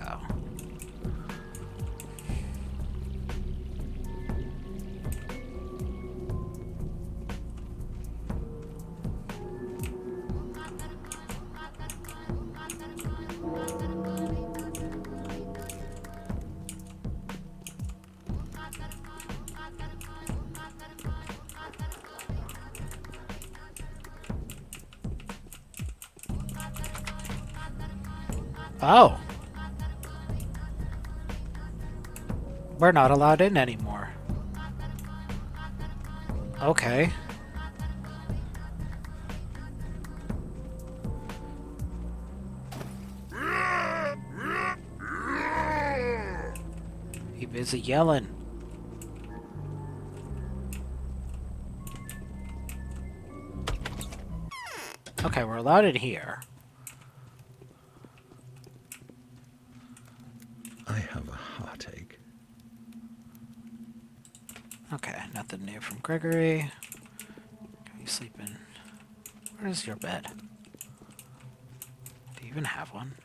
Oh. We're not allowed in anymore. Okay. He busy yelling. Okay, we're allowed in here.
I have a heartache.
Okay, nothing new from Gregory. You sleep in. Where's your bed? Do you even have one?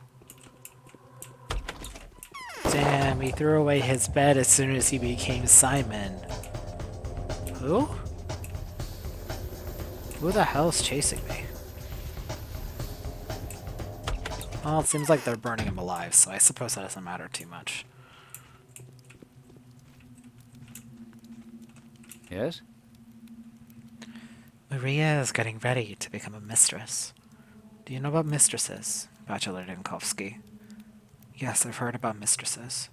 Damn, he threw away his bed as soon as he became Simon. Who? Who the hell's chasing me? Well, it seems like they're burning him alive, so I suppose that doesn't matter too much.
Yes?
Maria is getting ready to become a mistress. Do you know about mistresses, Bachelor Dinkovsky? Yes, I've heard about mistresses.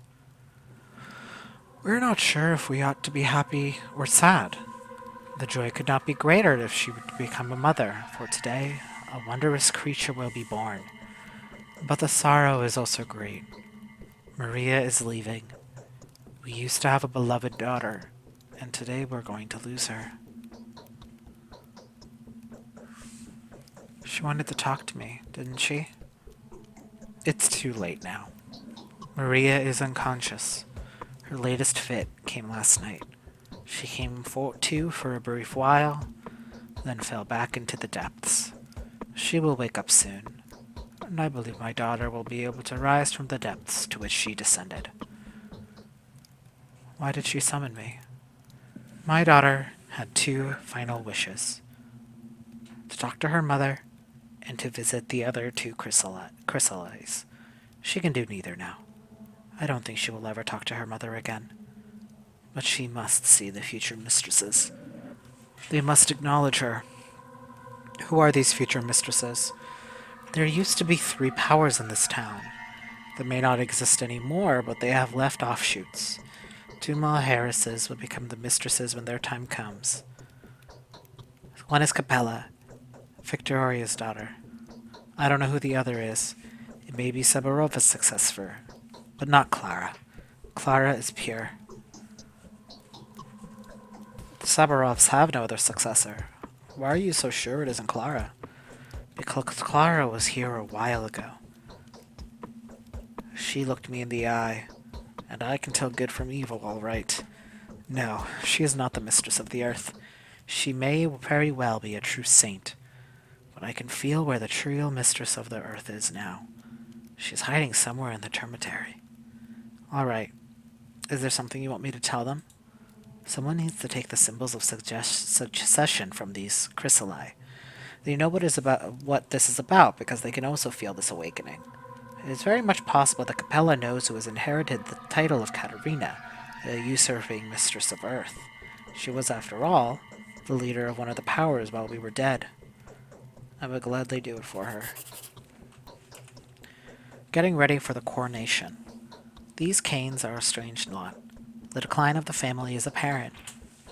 We're not sure if we ought to be happy or sad. The joy could not be greater if she would become a mother, for today a wondrous creature will be born. But the sorrow is also great. Maria is leaving. We used to have a beloved daughter, and today we're going to lose her. She wanted to talk to me, didn't she? It's too late now. Maria is unconscious. Her latest fit came last night. She came to for a brief while, then fell back into the depths. She will wake up soon, and I believe my daughter will be able to rise from the depths to which she descended. Why did she summon me? My daughter had two final wishes: to talk to her mother and to visit the other two chrysalides. She can do neither now. I don't think she will ever talk to her mother again. But she must see the future mistresses. They must acknowledge her. Who are these future mistresses? There used to be 3 powers in this town. They may not exist anymore, but they have left offshoots. 2 Malharises will become the mistresses when their time comes. One is Capella, Victoria's daughter. I don't know who the other is. It may be Sabarova's successor, but not Clara. Clara is pure. The Sabarovs have no other successor. Why are you so sure it isn't Clara? Because Clara was here a while ago. She looked me in the eye, and I can tell good from evil all right. No, she is not the mistress of the earth. She may very well be a true saint, but I can feel where the true mistress of the earth is now. She's hiding somewhere in the termitary. All right. Is there something you want me to tell them? Someone needs to take the symbols of succession from these chrysali. They know what this is about because they can also feel this awakening. It is very much possible that Capella knows who has inherited the title of Katerina, the usurping mistress of Earth. She was, after all, the leader of one of the powers while we were dead. I would gladly do it for her. Getting ready for the coronation. These canes are a strange lot. The decline of the family is apparent.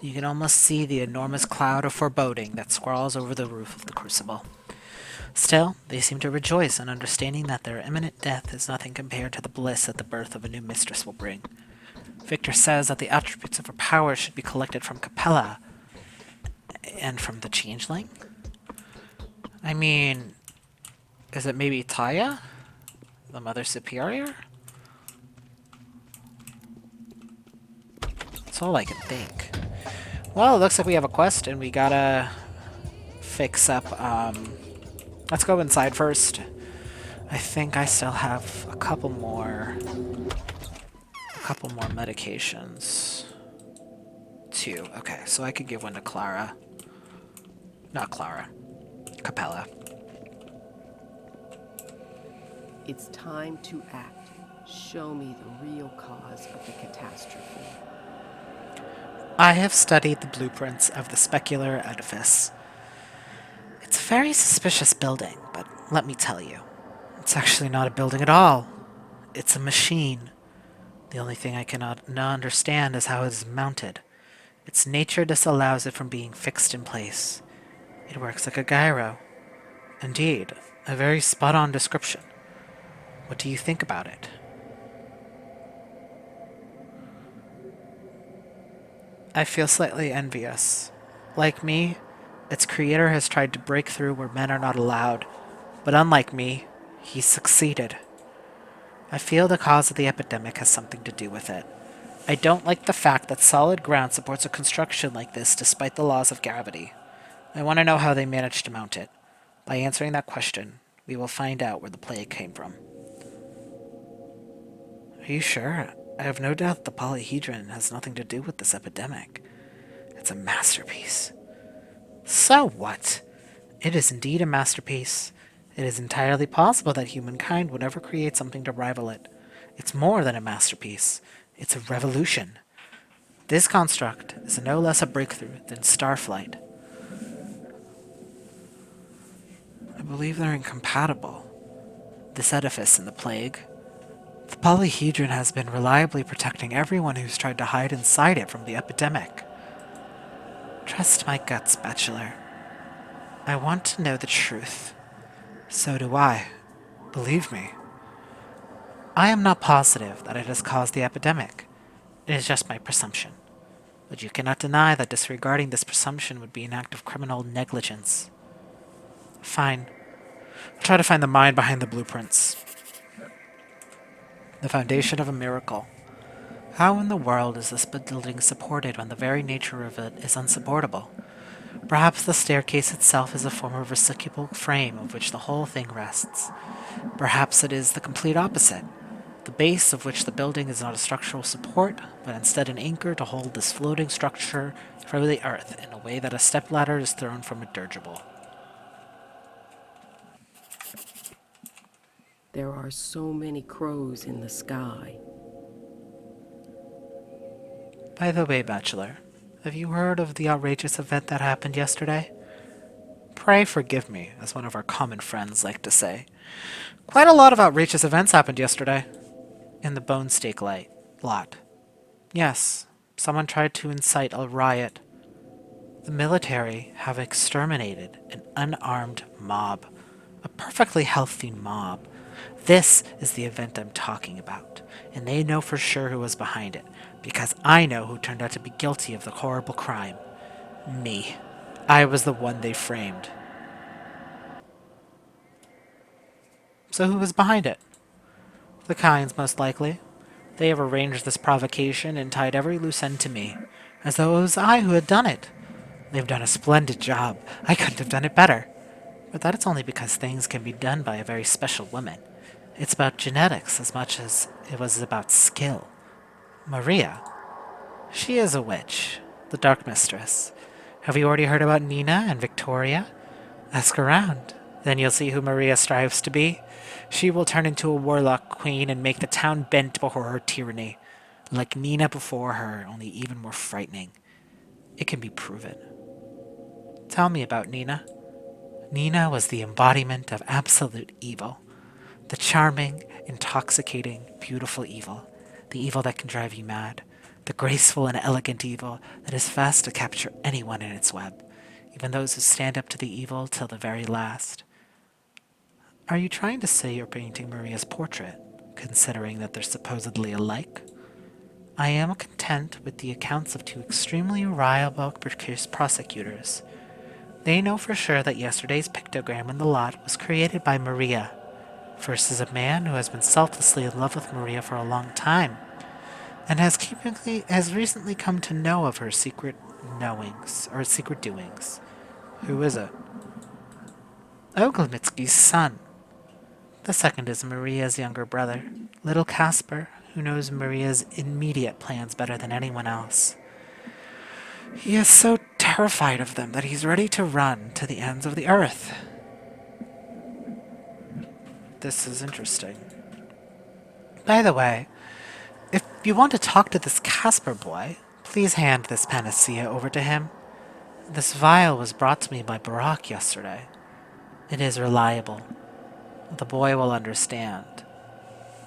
You can almost see the enormous cloud of foreboding that scrawls over the roof of the crucible. Still, they seem to rejoice in understanding that their imminent death is nothing compared to the bliss that the birth of a new mistress will bring. Victor says that the attributes of her power should be collected from Capella and from the Changeling? I mean, is it maybe Taya? The Mother Superior? That's all I can think. Well, it looks like we have a quest and we gotta fix up, let's go inside first. I think I still have a couple more medications. 2. Okay, so I could give one to Clara. Not Clara. Capella.
It's time to act. Show me the real cause of the catastrophe.
I have studied the blueprints of the specular edifice. It's a very suspicious building, but let me tell you, it's actually not a building at all. It's a machine. The only thing I cannot understand is how it is mounted. Its nature disallows it from being fixed in place. It works like a gyro. Indeed, a very spot-on description. What do you think about it? I feel slightly envious. Like me, its creator has tried to break through where men are not allowed, but unlike me, he succeeded. I feel the cause of the epidemic has something to do with it. I don't like the fact that solid ground supports a construction like this despite the laws of gravity. I want to know how they managed to mount it. By answering that question, we will find out where the plague came from. Are you sure? I have no doubt the polyhedron has nothing to do with this epidemic. It's a masterpiece. So what? It is indeed a masterpiece. It is entirely possible that humankind would ever create something to rival it. It's more than a masterpiece. It's a revolution. This construct is no less a breakthrough than starflight. I believe they're incompatible. This edifice and the plague. The polyhedron has been reliably protecting everyone who's tried to hide inside it from the epidemic. Trust my guts, Bachelor. I want to know the truth. So do I. Believe me. I am not positive that it has caused the epidemic. It is just my presumption. But you cannot deny that disregarding this presumption would be an act of criminal negligence. Fine. I'll try to find the mind behind the blueprints. The foundation of a miracle. How in the world is this building supported when the very nature of it is unsupportable? Perhaps the staircase itself is a form of recyclable frame of which the whole thing rests. Perhaps it is the complete opposite. The base of which the building is not a structural support, but instead an anchor to hold this floating structure from the earth in a way that a stepladder is thrown from a dirigible.
There are so many crows in the sky.
By the way, Bachelor, have you heard of the outrageous event that happened yesterday? Pray forgive me, as one of our common friends like to say. Quite a lot of outrageous events happened yesterday. In the bone steak lot. Yes, someone tried to incite a riot. The military have exterminated an unarmed mob. A perfectly healthy mob. This is the event I'm talking about, and they know for sure who was behind it, because I know who turned out to be guilty of the horrible crime. Me. I was the one they framed. So who was behind it? The Kynes, most likely. They have arranged this provocation and tied every loose end to me, as though it was I who had done it. They've done a splendid job. I couldn't have done it better. But that is only because things can be done by a very special woman. It's about genetics as much as it was about skill. Maria. She is a witch, the Dark Mistress. Have you already heard about Nina and Victoria? Ask around. Then you'll see who Maria strives to be. She will turn into a warlock queen and make the town bend before her tyranny. Like Nina before her, only even more frightening. It can be proven. Tell me about Nina. Nina was the embodiment of absolute evil. The charming, intoxicating, beautiful evil. The evil that can drive you mad. The graceful and elegant evil that is fast to capture anyone in its web, even those who stand up to the evil till the very last. Are you trying to say you're painting Maria's portrait, considering that they're supposedly alike? I am content with the accounts of two extremely reliable prosecutors. They know for sure that yesterday's pictogram in the lot was created by Maria. First as a man who has been selflessly in love with Maria for a long time, and has recently come to know of her secret doings. Who is it? Oglemitsky's son. The second is Maria's younger brother, little Casper, who knows Maria's immediate plans better than anyone else. He is so terrified of them that he's ready to run to the ends of the earth. This is interesting. By the way, if you want to talk to this Casper boy, please hand this panacea over to him. This vial was brought to me by Barak yesterday. It is reliable. The boy will understand.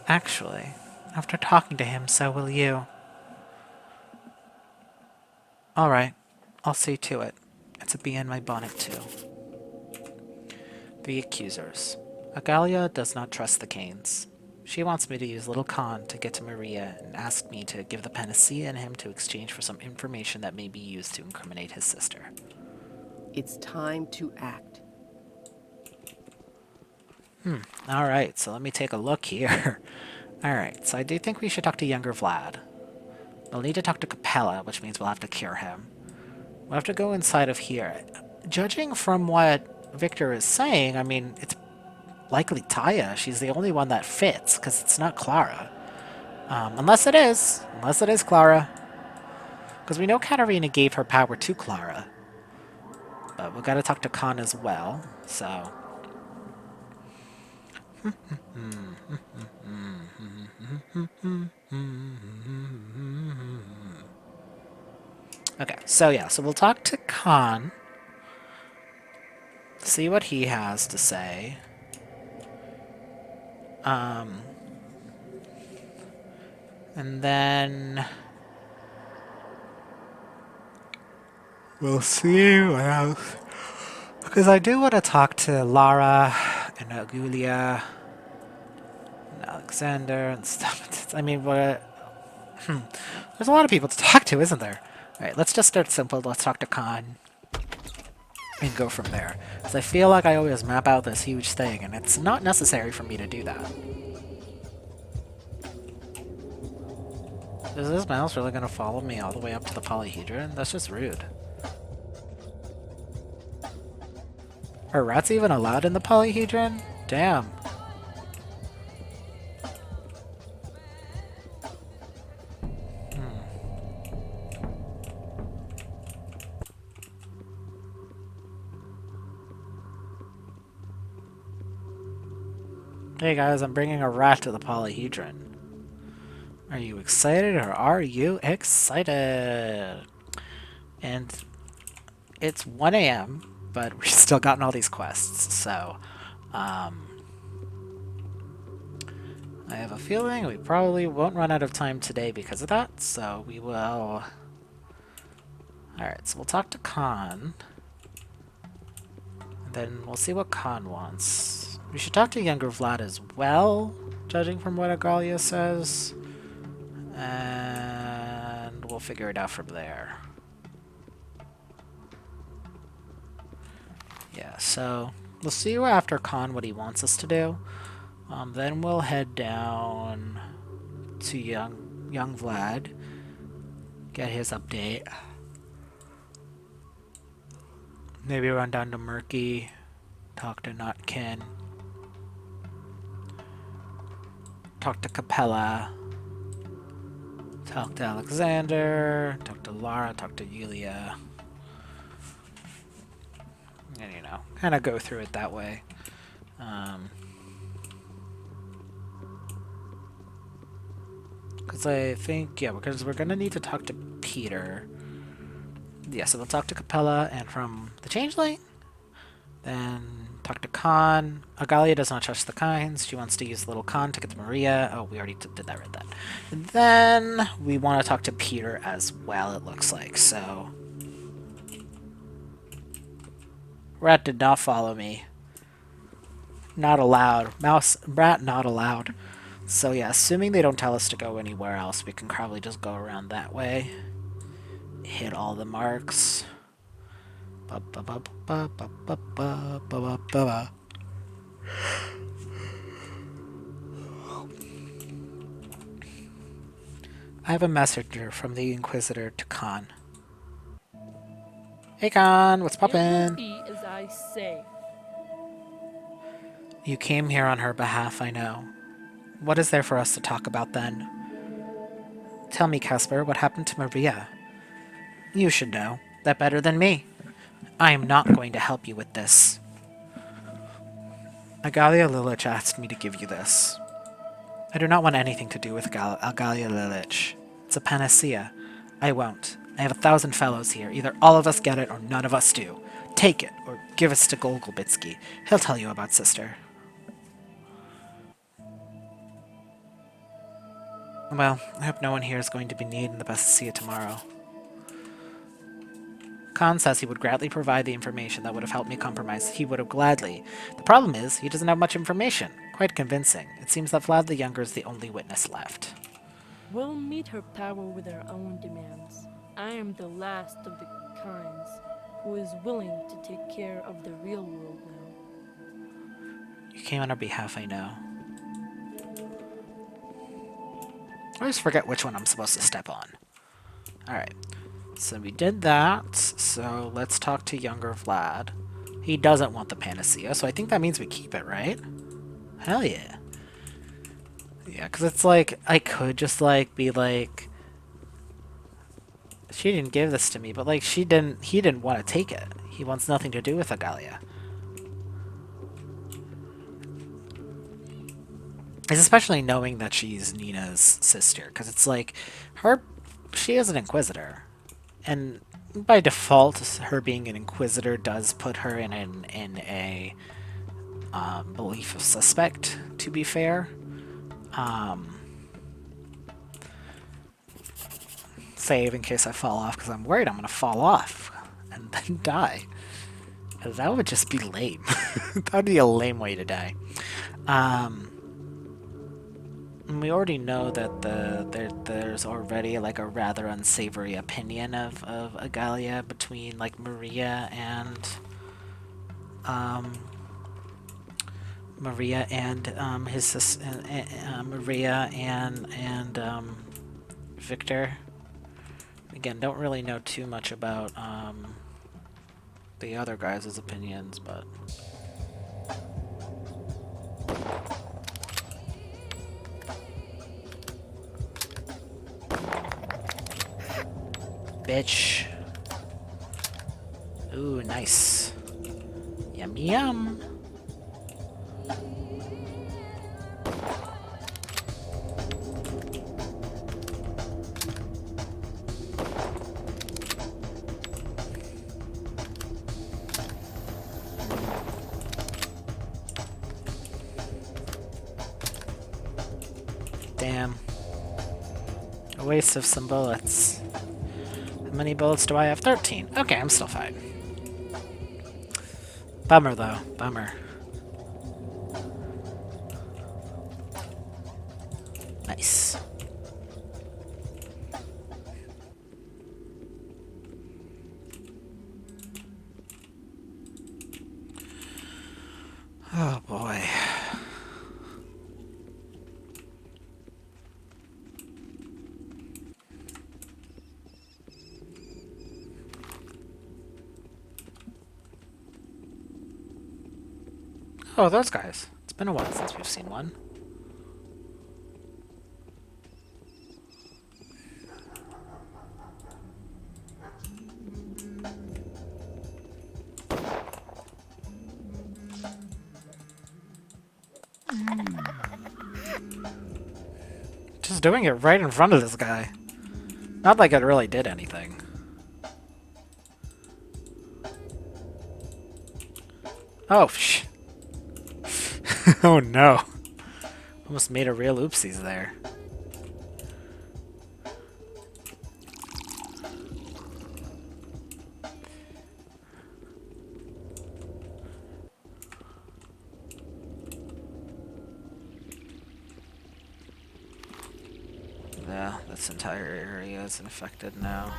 Actually, after talking to him, so will you. Alright, I'll see to it. It's a bee in my bonnet, too. The accusers. Agalia does not trust the Canes. She wants me to use Little Khan to get to Maria and asked me to give the panacea and him to exchange for some information that may be used to incriminate his sister.
It's time to act.
Alright, so let me take a look here. Alright, so I do think we should talk to younger Vlad. We'll need to talk to Capella, which means we'll have to cure him. We'll have to go inside of here. Judging from what Victor is saying, I mean, it's likely Taya. She's the only one that fits, because it's not Clara. Unless it is. Unless it is Clara. Because we know Katarina gave her power to Clara. But we've got to talk to Khan as well, so... Okay, so yeah, so we'll talk to Khan. See what he has to say. And then... we'll see what else. Because I do want to talk to Lara and Agulia and Alexander and stuff. I mean, what... There's a lot of people to talk to, isn't there? Alright, let's just start simple. Let's talk to Khan. And go from there. Because I feel like I always map out this huge thing, and it's not necessary for me to do that. Is this mouse really going to follow me all the way up to the polyhedron? That's just rude. Are rats even allowed in the polyhedron? Damn. Hey guys, I'm bringing a rat to the polyhedron. Are you excited or are you excited? And it's 1 a.m., but we've still gotten all these quests, so I have a feeling we probably won't run out of time today because of that, so we will... Alright, so we'll talk to Khan. And then we'll see what Khan wants. We should talk to younger Vlad as well, judging from what Agalia says. And we'll figure it out from there. Yeah, so we'll see after Khan what he wants us to do. Then we'll head down to young Vlad, get his update. Maybe run down to Murky, talk to Notkin, talk to Capella, talk to Alexander, talk to Lara, talk to Yulia. And, you know, kind of go through it that way. Because I think, yeah, because we're going to need to talk to Peter. Yeah, so we'll talk to Capella, and from the Changeling, then talk to Khan. Agalia does not trust the kinds. She wants to use little Khan to get to Maria. Oh, we already did that, read that. And then we want to talk to Peter as well, it looks like, so... Rat did not follow me. Not allowed. Rat not allowed. So yeah, assuming they don't tell us to go anywhere else, we can probably just go around that way. Hit all the marks. I have a messenger from the Inquisitor to Khan. Hey Khan, what's poppin'?
As I say.
You came here on her behalf, I know. What is there for us to talk about then? Tell me, Casper, what happened to Maria? You should know. That better than me. I am not going to help you with this. Agalia Lilich asked me to give you this. I do not want anything to do with Agalia Lilich. It's a panacea. I won't. I have 1,000 fellows here. Either all of us get it or none of us do. Take it, or give us to Golgobitsky. He'll tell you about Sister. Well, I hope no one here is going to be needing the best to see it tomorrow. Khan says he would gladly provide the information that would have helped me compromise. He would have gladly. The problem is, he doesn't have much information. Quite convincing. It seems that Vlad the Younger is the only witness left.
We'll meet her power with our own demands. I am the last of the kinds who is willing to take care of the real world now.
You came on our behalf, I know. I always forget which one I'm supposed to step on. Alright. So we did that. So let's talk to younger Vlad. He doesn't want the panacea, so I think that means we keep it, right? Hell yeah. Yeah, because it's like, I could just, like, be like... She didn't give this to me, but, like, he didn't want to take it. He wants nothing to do with Agalia. It's especially knowing that she's Nina's sister, because it's like, she is an Inquisitor. And by default, her being an Inquisitor does put her in a belief of suspect, to be fair. Save in case I fall off, because I'm worried I'm going to fall off and then die. That would just be lame. That would be a lame way to die. And we already know that there's already like a rather unsavory opinion of Agalia between like Maria and his sister, Maria and Victor. Again, don't really know too much about the other guys' opinions, but bitch. Ooh, nice. Yum yum. Damn. A waste of some bullets. How many bullets do I have? 13. Okay, I'm still fine. Bummer, though. Bummer. Nice. Oh, boy. Oh, those guys. It's been a while since we've seen one. Just doing it right in front of this guy. Not like it really did anything. Oh, shh. Oh no. Almost made a real oopsies there. Yeah, this entire area is infected now.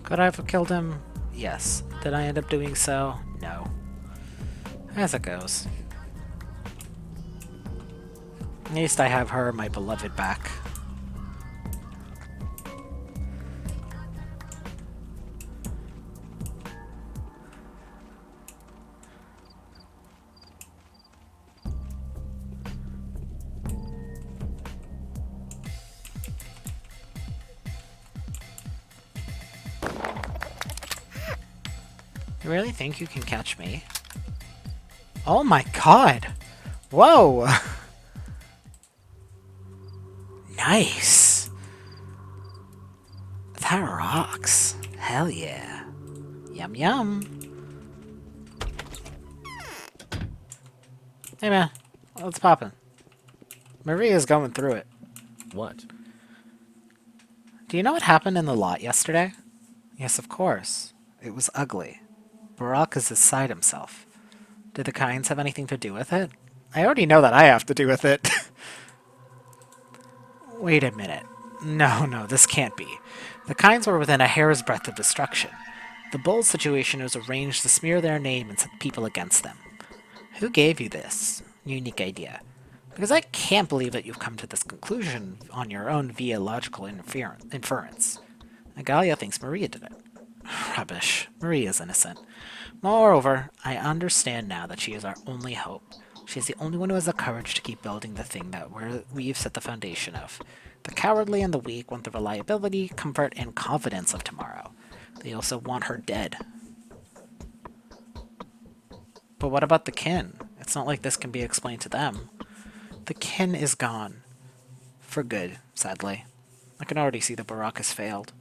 Could I have killed him? Yes. Did I end up doing so? No. As it goes. At least I have her, my beloved, back. You really think you can catch me? Oh my god! Whoa! Nice! That rocks. Hell yeah. Yum yum. Hey man, what's poppin'? Maria's going through it.
What?
Do you know what happened in the lot yesterday? Yes, of course. It was ugly. Barack is beside himself. Did the Kynes have anything to do with it? I already know that I have to do with it. Wait a minute. No, this can't be. The Kinds were within a hair's breadth of destruction. The bold situation was arranged to smear their name and set people against them. Who gave you this unique idea? Because I can't believe that you've come to this conclusion on your own via logical inference. Agalia thinks Maria did it. Rubbish. Maria's innocent. Moreover, I understand now that she is our only hope. She is the only one who has the courage to keep building the thing that we've set the foundation of. The cowardly and the weak want the reliability, comfort, and confidence of tomorrow. They also want her dead. But what about the kin? It's not like this can be explained to them. The kin is gone. For good, sadly. I can already see the Barak has failed.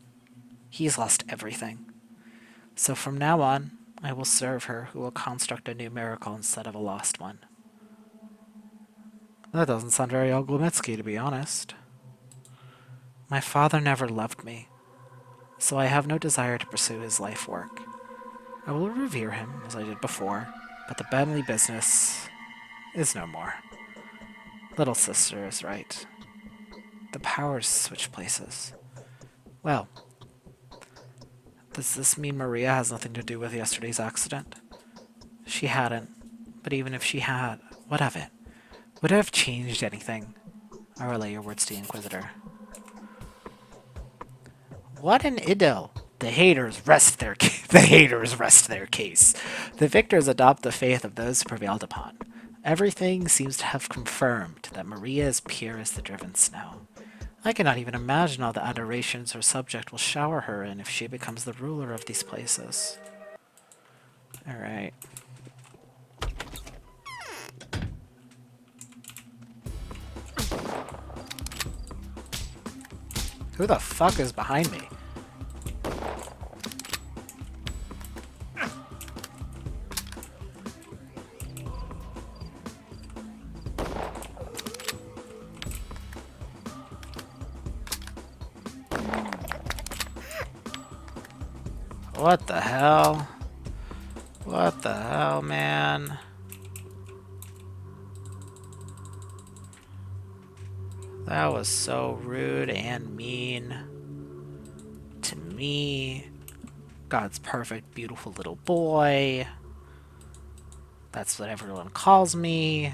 He's lost everything. So from now on, I will serve her who will construct a new miracle instead of a lost one. That doesn't sound very Oglemetsky, to be honest. My father never loved me, so I have no desire to pursue his life work. I will revere him, as I did before, but the family business is no more. Little sister is right. The powers switch places. Well, does this mean Maria has nothing to do with yesterday's accident? She hadn't, but even if she had, what of it? Would it have changed anything? I relay your words to the Inquisitor. What an idyll! The haters rest their case. The victors adopt the faith of those prevailed upon. Everything seems to have confirmed that Maria is pure as the driven snow. I cannot even imagine all the adorations her subject will shower her in if she becomes the ruler of these places. Alright. Who the fuck is behind me? What the hell? What the hell, man? That was so rude and mean to me. God's perfect, beautiful little boy. That's what everyone calls me.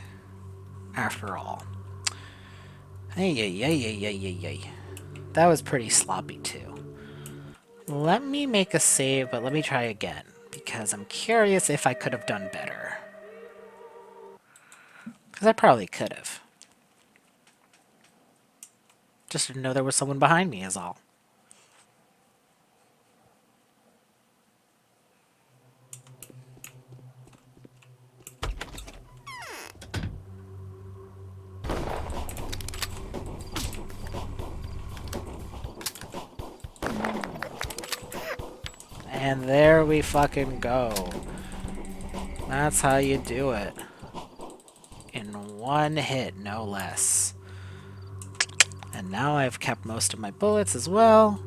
After all. Hey. That was pretty sloppy, too. Let me make a save, but let me try again, because I'm curious if I could have done better. Because I probably could have. Just didn't know there was someone behind me is all. And there we fucking go. That's how you do it. In one hit, no less. And now I've kept most of my bullets as well.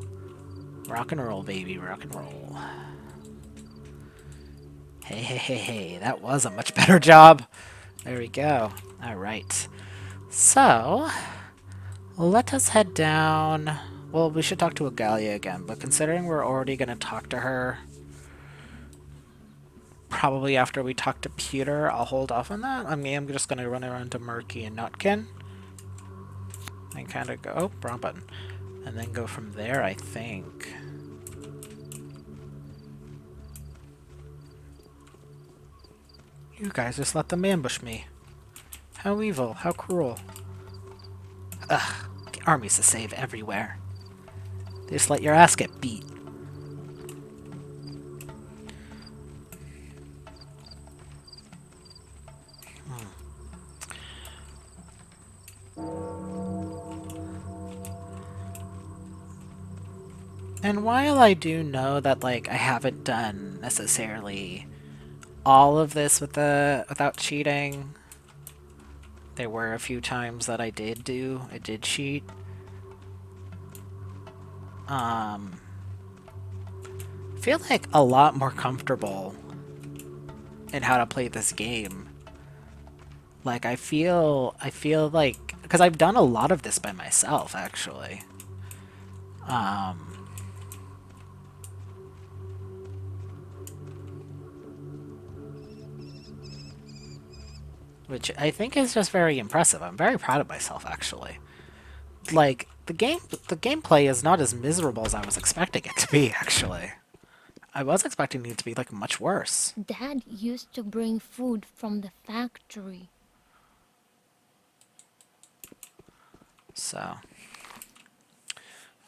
Rock and roll, baby, rock and roll. Hey, that was a much better job. There we go. Alright. So, let us head down. Well, we should talk to Agalia again, but considering we're already going to talk to her, probably after we talk to Peter, I'll hold off on that. I mean, I'm just going to run around to Murky and Nutkin. And kind of go... Oh, wrong button. And then go from there, I think. You guys just let them ambush me. How evil, how cruel. Ugh, the armies to save everywhere. They just let your ass get beat. And while I do know that, like, I haven't done necessarily all of this without cheating, there were a few times that I did cheat. I feel like a lot more comfortable in how to play this game. Like, I feel like, because I've done a lot of this by myself, actually. Um, which I think is just very impressive. I'm very proud of myself, actually. Like, the gameplay is not as miserable as I was expecting it to be, actually. I was expecting it to be, like, much worse.
Dad used to bring food from the factory.
So.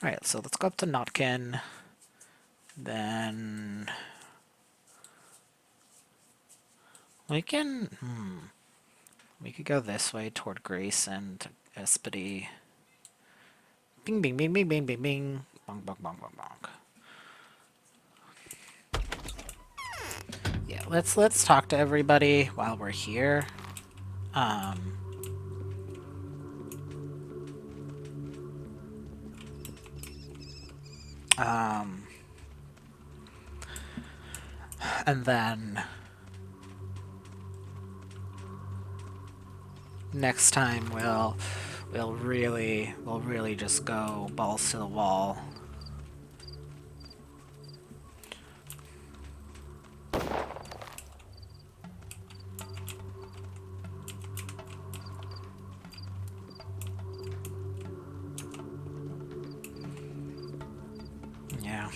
Alright, so let's go up to Notkin. Then... we can... we could go this way toward Grace and Espedy. Bing, bing, bing, bing, bing, bing, bing. Bong, bong, bong, bong, bong. Yeah, let's talk to everybody while we're here. And then next time we'll really just go balls to the wall. Yeah.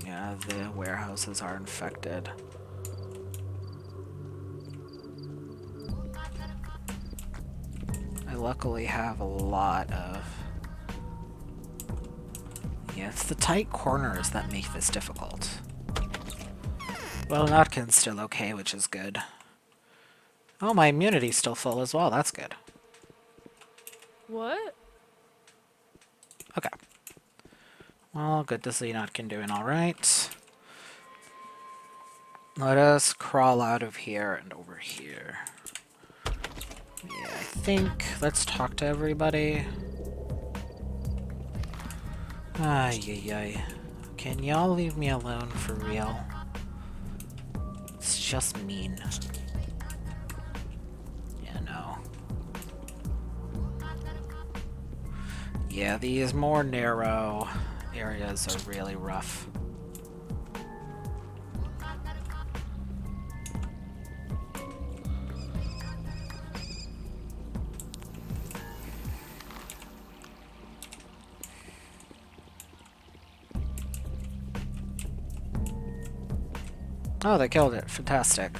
Yeah, the warehouses are infected. I luckily have a lot of... yeah, it's the tight corners that make this difficult. Well, Notkin's still okay, which is good. Oh, my immunity's still full as well, that's good.
What?
Okay. Well, good to see Notkin doing alright. Let us crawl out of here and over here. Yeah, I think... let's talk to everybody. Ay, ay, ay. Can y'all leave me alone for real? It's just mean. Yeah, no. Yeah, these more narrow areas are really rough. Oh, they killed it. Fantastic.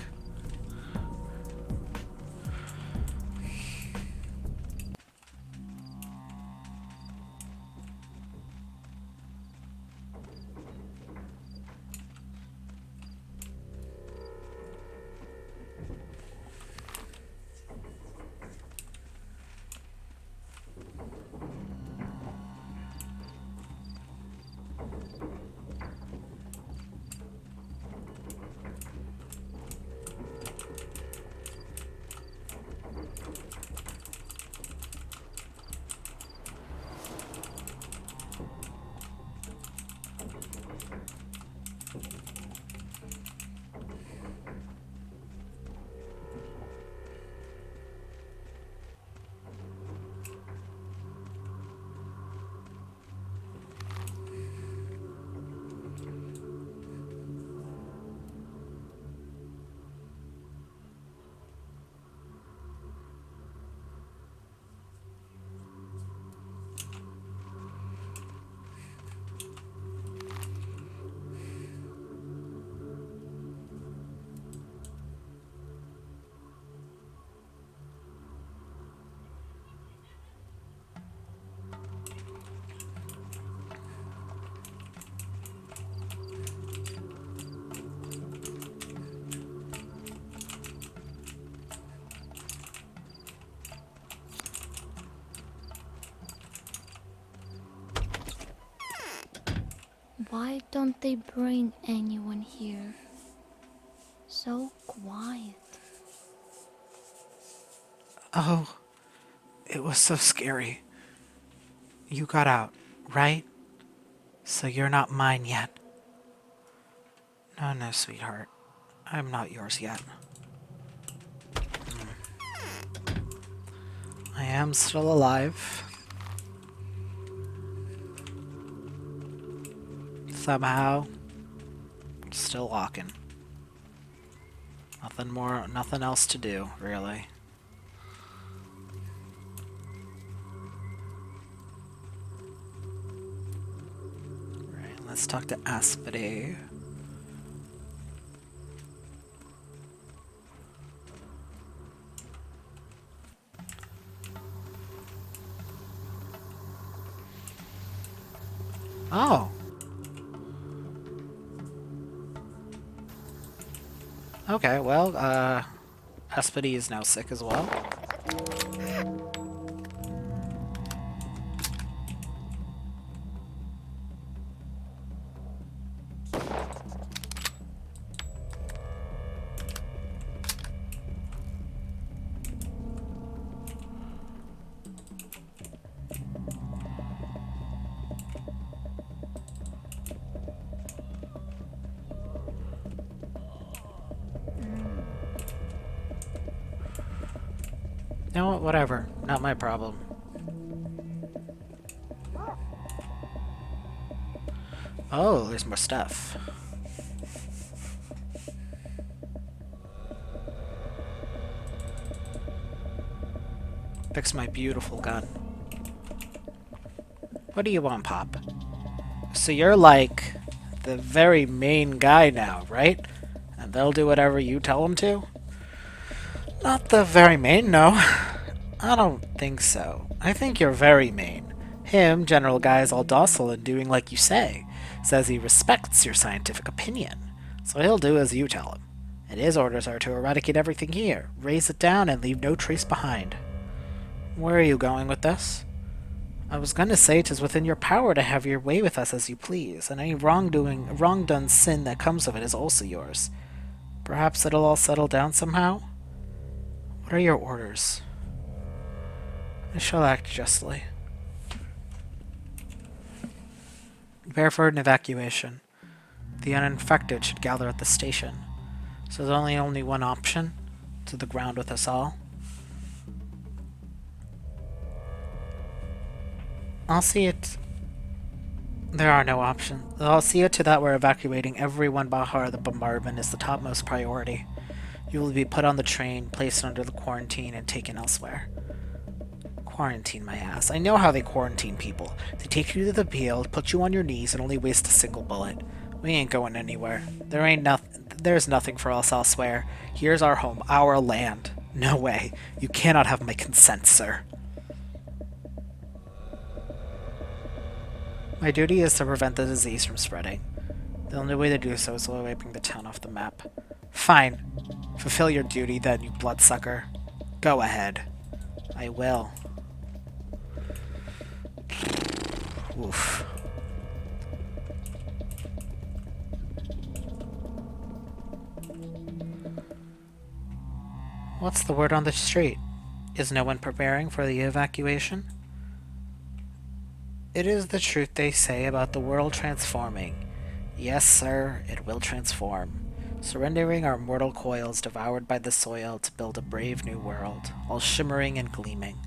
Why don't they bring anyone here? So quiet.
Oh, it was so scary. You got out, right? So you're not mine yet. No, no, sweetheart. I'm not yours yet. am still alive. Somehow, still walking. Nothing else to do, really. Right, let's talk to Aspide. Oh. Okay, well, Aspide is now sick as well. You know what? Whatever. Not my problem. Oh, there's more stuff. Fix my beautiful gun. What do you want, Pop? So you're like the very main guy now, right? And they'll do whatever you tell them to? Not the very main, no. I don't think so. I think you're very main. Him, General Guy, is all docile and doing like you say. Says he respects your scientific opinion. So he'll do as you tell him. And his orders are to eradicate everything here, raze it down, and leave no trace behind. Where are you going with this? I was gonna say 'tis within your power to have your way with us as you please, and any wrong-done sin that comes of it is also yours. Perhaps it'll all settle down somehow? What are your orders? I shall act justly. Prepare for an evacuation. The uninfected should gather at the station. So there's only one option? To the ground with us all? I'll see it. There are no options. I'll see it to that we're evacuating everyone Bahar. The bombardment is the topmost priority. You will be put on the train, placed under the quarantine, and taken elsewhere. Quarantine my ass. I know how they quarantine people. They take you to the field, put you on your knees, and only waste a single bullet. We ain't going anywhere. There's nothing for us elsewhere. Here's our home, our land. No way. You cannot have my consent, sir. My duty is to prevent the disease from spreading. The only way to do so is by wiping the town off the map. Fine. Fulfill your duty then, you bloodsucker. Go ahead. I will. Oof. What's the word on the street? Is no one preparing for the evacuation? It is the truth they say about the world transforming. Yes, sir, it will transform. Surrendering our mortal coils devoured by the soil to build a brave new world, all shimmering and gleaming,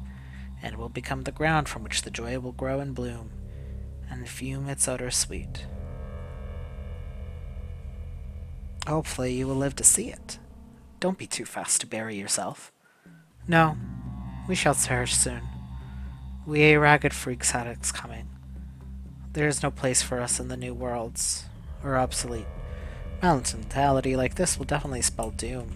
and will become the ground from which the joy will grow and bloom, and fume its odor sweet. Hopefully you will live to see it. Don't be too fast to bury yourself. No, we shall perish soon. We ragged freaks had it coming. There is no place for us in the new worlds, or obsolete. Balanced mentality like this will definitely spell doom.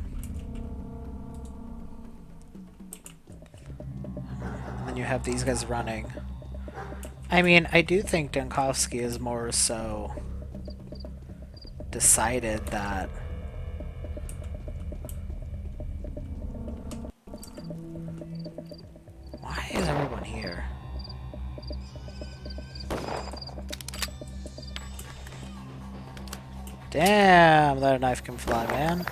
And then you have these guys running. I mean, I do think Dankovsky is more so decided that why is everyone here? Damn, that knife can fly, man.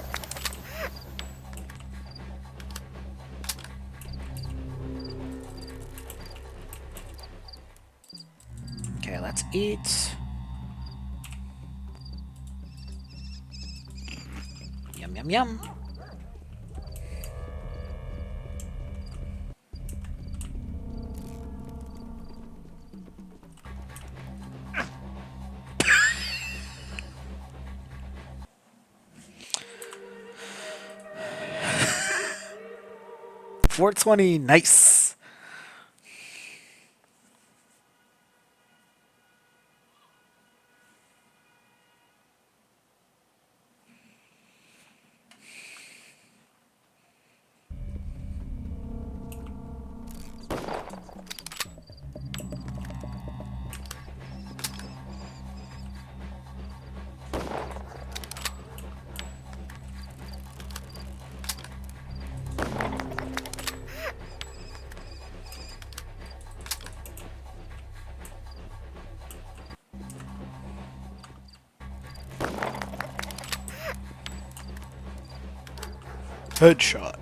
Okay, let's eat. Yum, yum, yum. 420, nice. Headshot.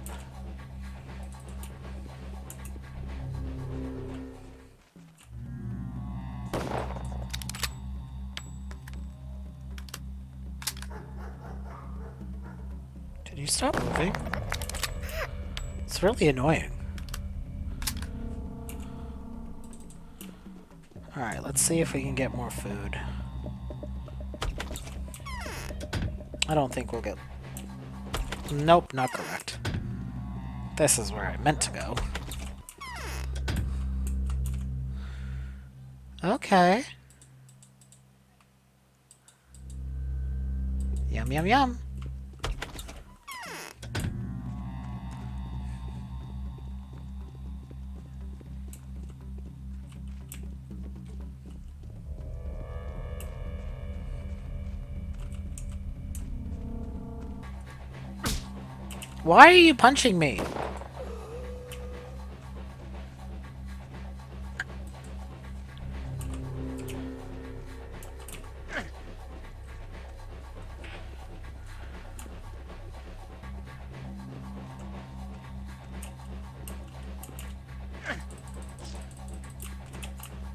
Did you stop moving? It's really annoying. Alright, let's see if we can get more food. I don't think we'll get... Nope, not correct. This is where I meant to go. Okay. Yum, yum, yum. Why are you punching me?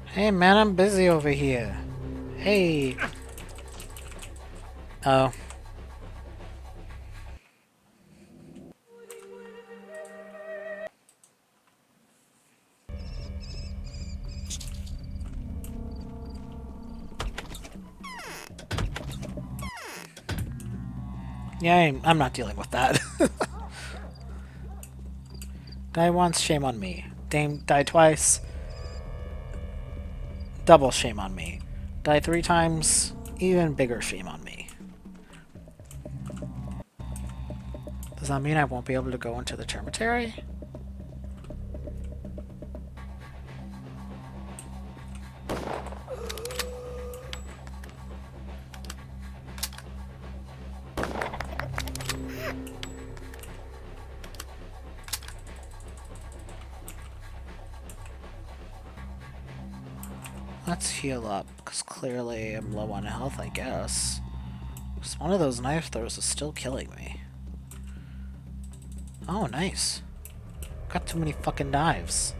Hey man, I'm busy over here. Hey. Oh. Yeah, I'm not dealing with that. Die once, shame on me. Die twice, double shame on me. Die 3 times, even bigger shame on me. Does that mean I won't be able to go into the termitary? Let's heal up, because clearly I'm low on health, I guess. Because one of those knife throws is still killing me. Oh, nice. Got too many fucking knives.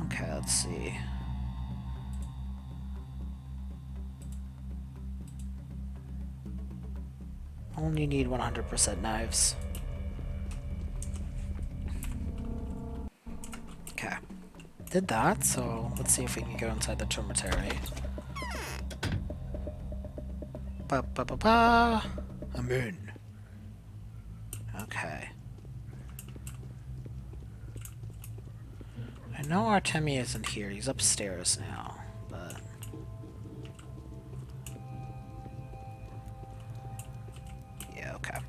Okay, let's see. Only need 100% knives. Okay. Did that, so let's see if we can go inside the termitary. Ba-ba-ba-ba! I'm in. Okay. I know Artemi isn't here. He's upstairs now, but... Yeah, okay.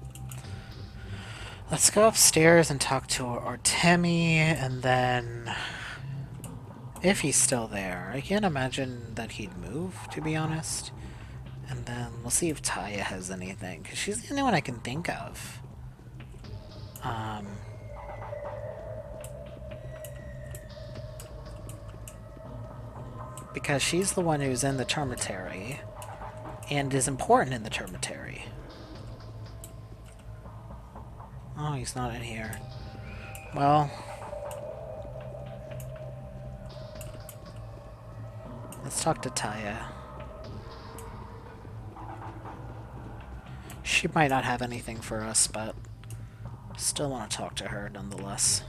Let's go upstairs and talk to Artemi, and then... If he's still there. I can't imagine that he'd move, to be honest. And then we'll see if Taya has anything, because she's the only one I can think of. Because she's the one who's in the termitary, and is important in the termitary. Oh, he's not in here. Well... Let's talk to Taya. She might not have anything for us, but still want to talk to her nonetheless.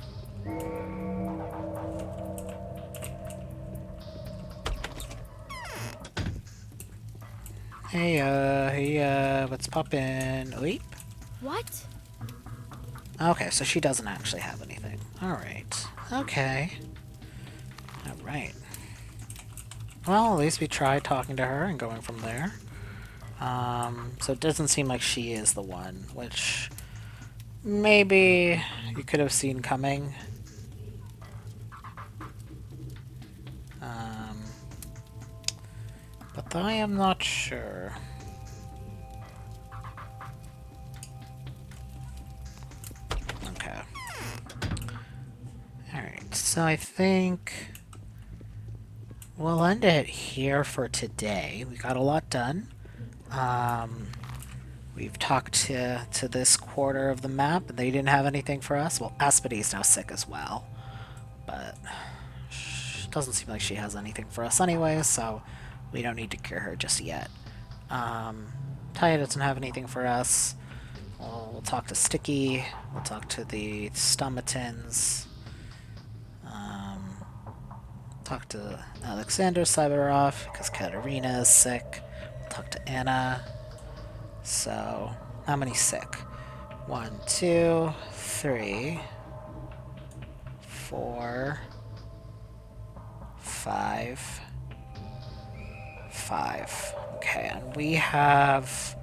Hey, what's poppin'? Oip?
What?
Okay, so she doesn't actually have anything. Alright. Okay. Alright. Well, at least we tried talking to her and going from there. So it doesn't seem like she is the one, which maybe you could have seen coming. But I am not sure. Okay. Alright, so I think we'll end it here for today. We got a lot done. We've talked to this quarter of the map, and they didn't have anything for us. Well, Aspide's now sick as well, but doesn't seem like she has anything for us anyway, so we don't need to cure her just yet. Taya doesn't have anything for us. We'll talk to Sticky. We'll talk to the Stomatins. Talk to Alexander Cyberov, because Katerina is sick. We'll talk to Anna. So, how many sick? 1, 2, 3, 4, 5. 5. Okay, and we have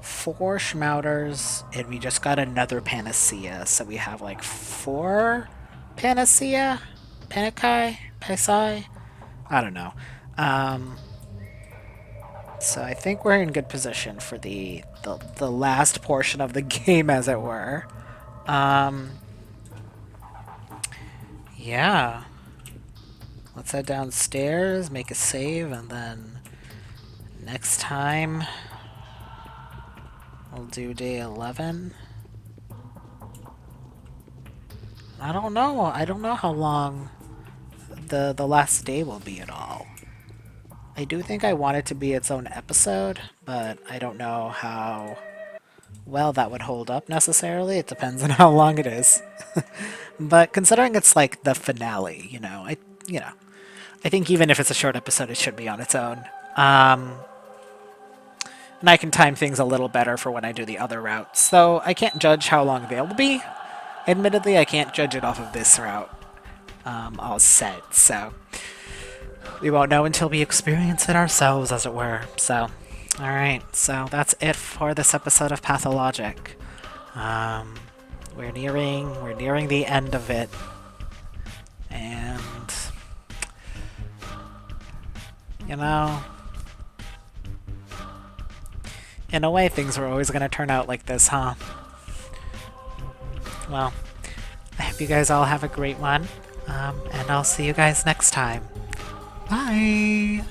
4 Schmouters, and we just got another Panacea, so we have like 4 Panacea? Panikai? Paisai? I don't know. So I think we're in good position for the last portion of the game, as it were. Yeah. Let's head downstairs, make a save, and then next time we'll do day 11. I don't know. I don't know how long the last day will be at all. I do think I want it to be its own episode, but I don't know how well that would hold up necessarily. It depends on how long it is. But considering it's like the finale, I think even if it's a short episode, it should be on its own. And I can time things a little better for when I do the other routes. So I can't judge how long they'll be. Admittedly, I can't judge it off of this route all set. So we won't know until we experience it ourselves, as it were. So, alright. So that's it for this episode of Pathologic. We're nearing the end of it. And in a way, things were always going to turn out like this, huh? Well, I hope you guys all have a great one, and I'll see you guys next time. Bye!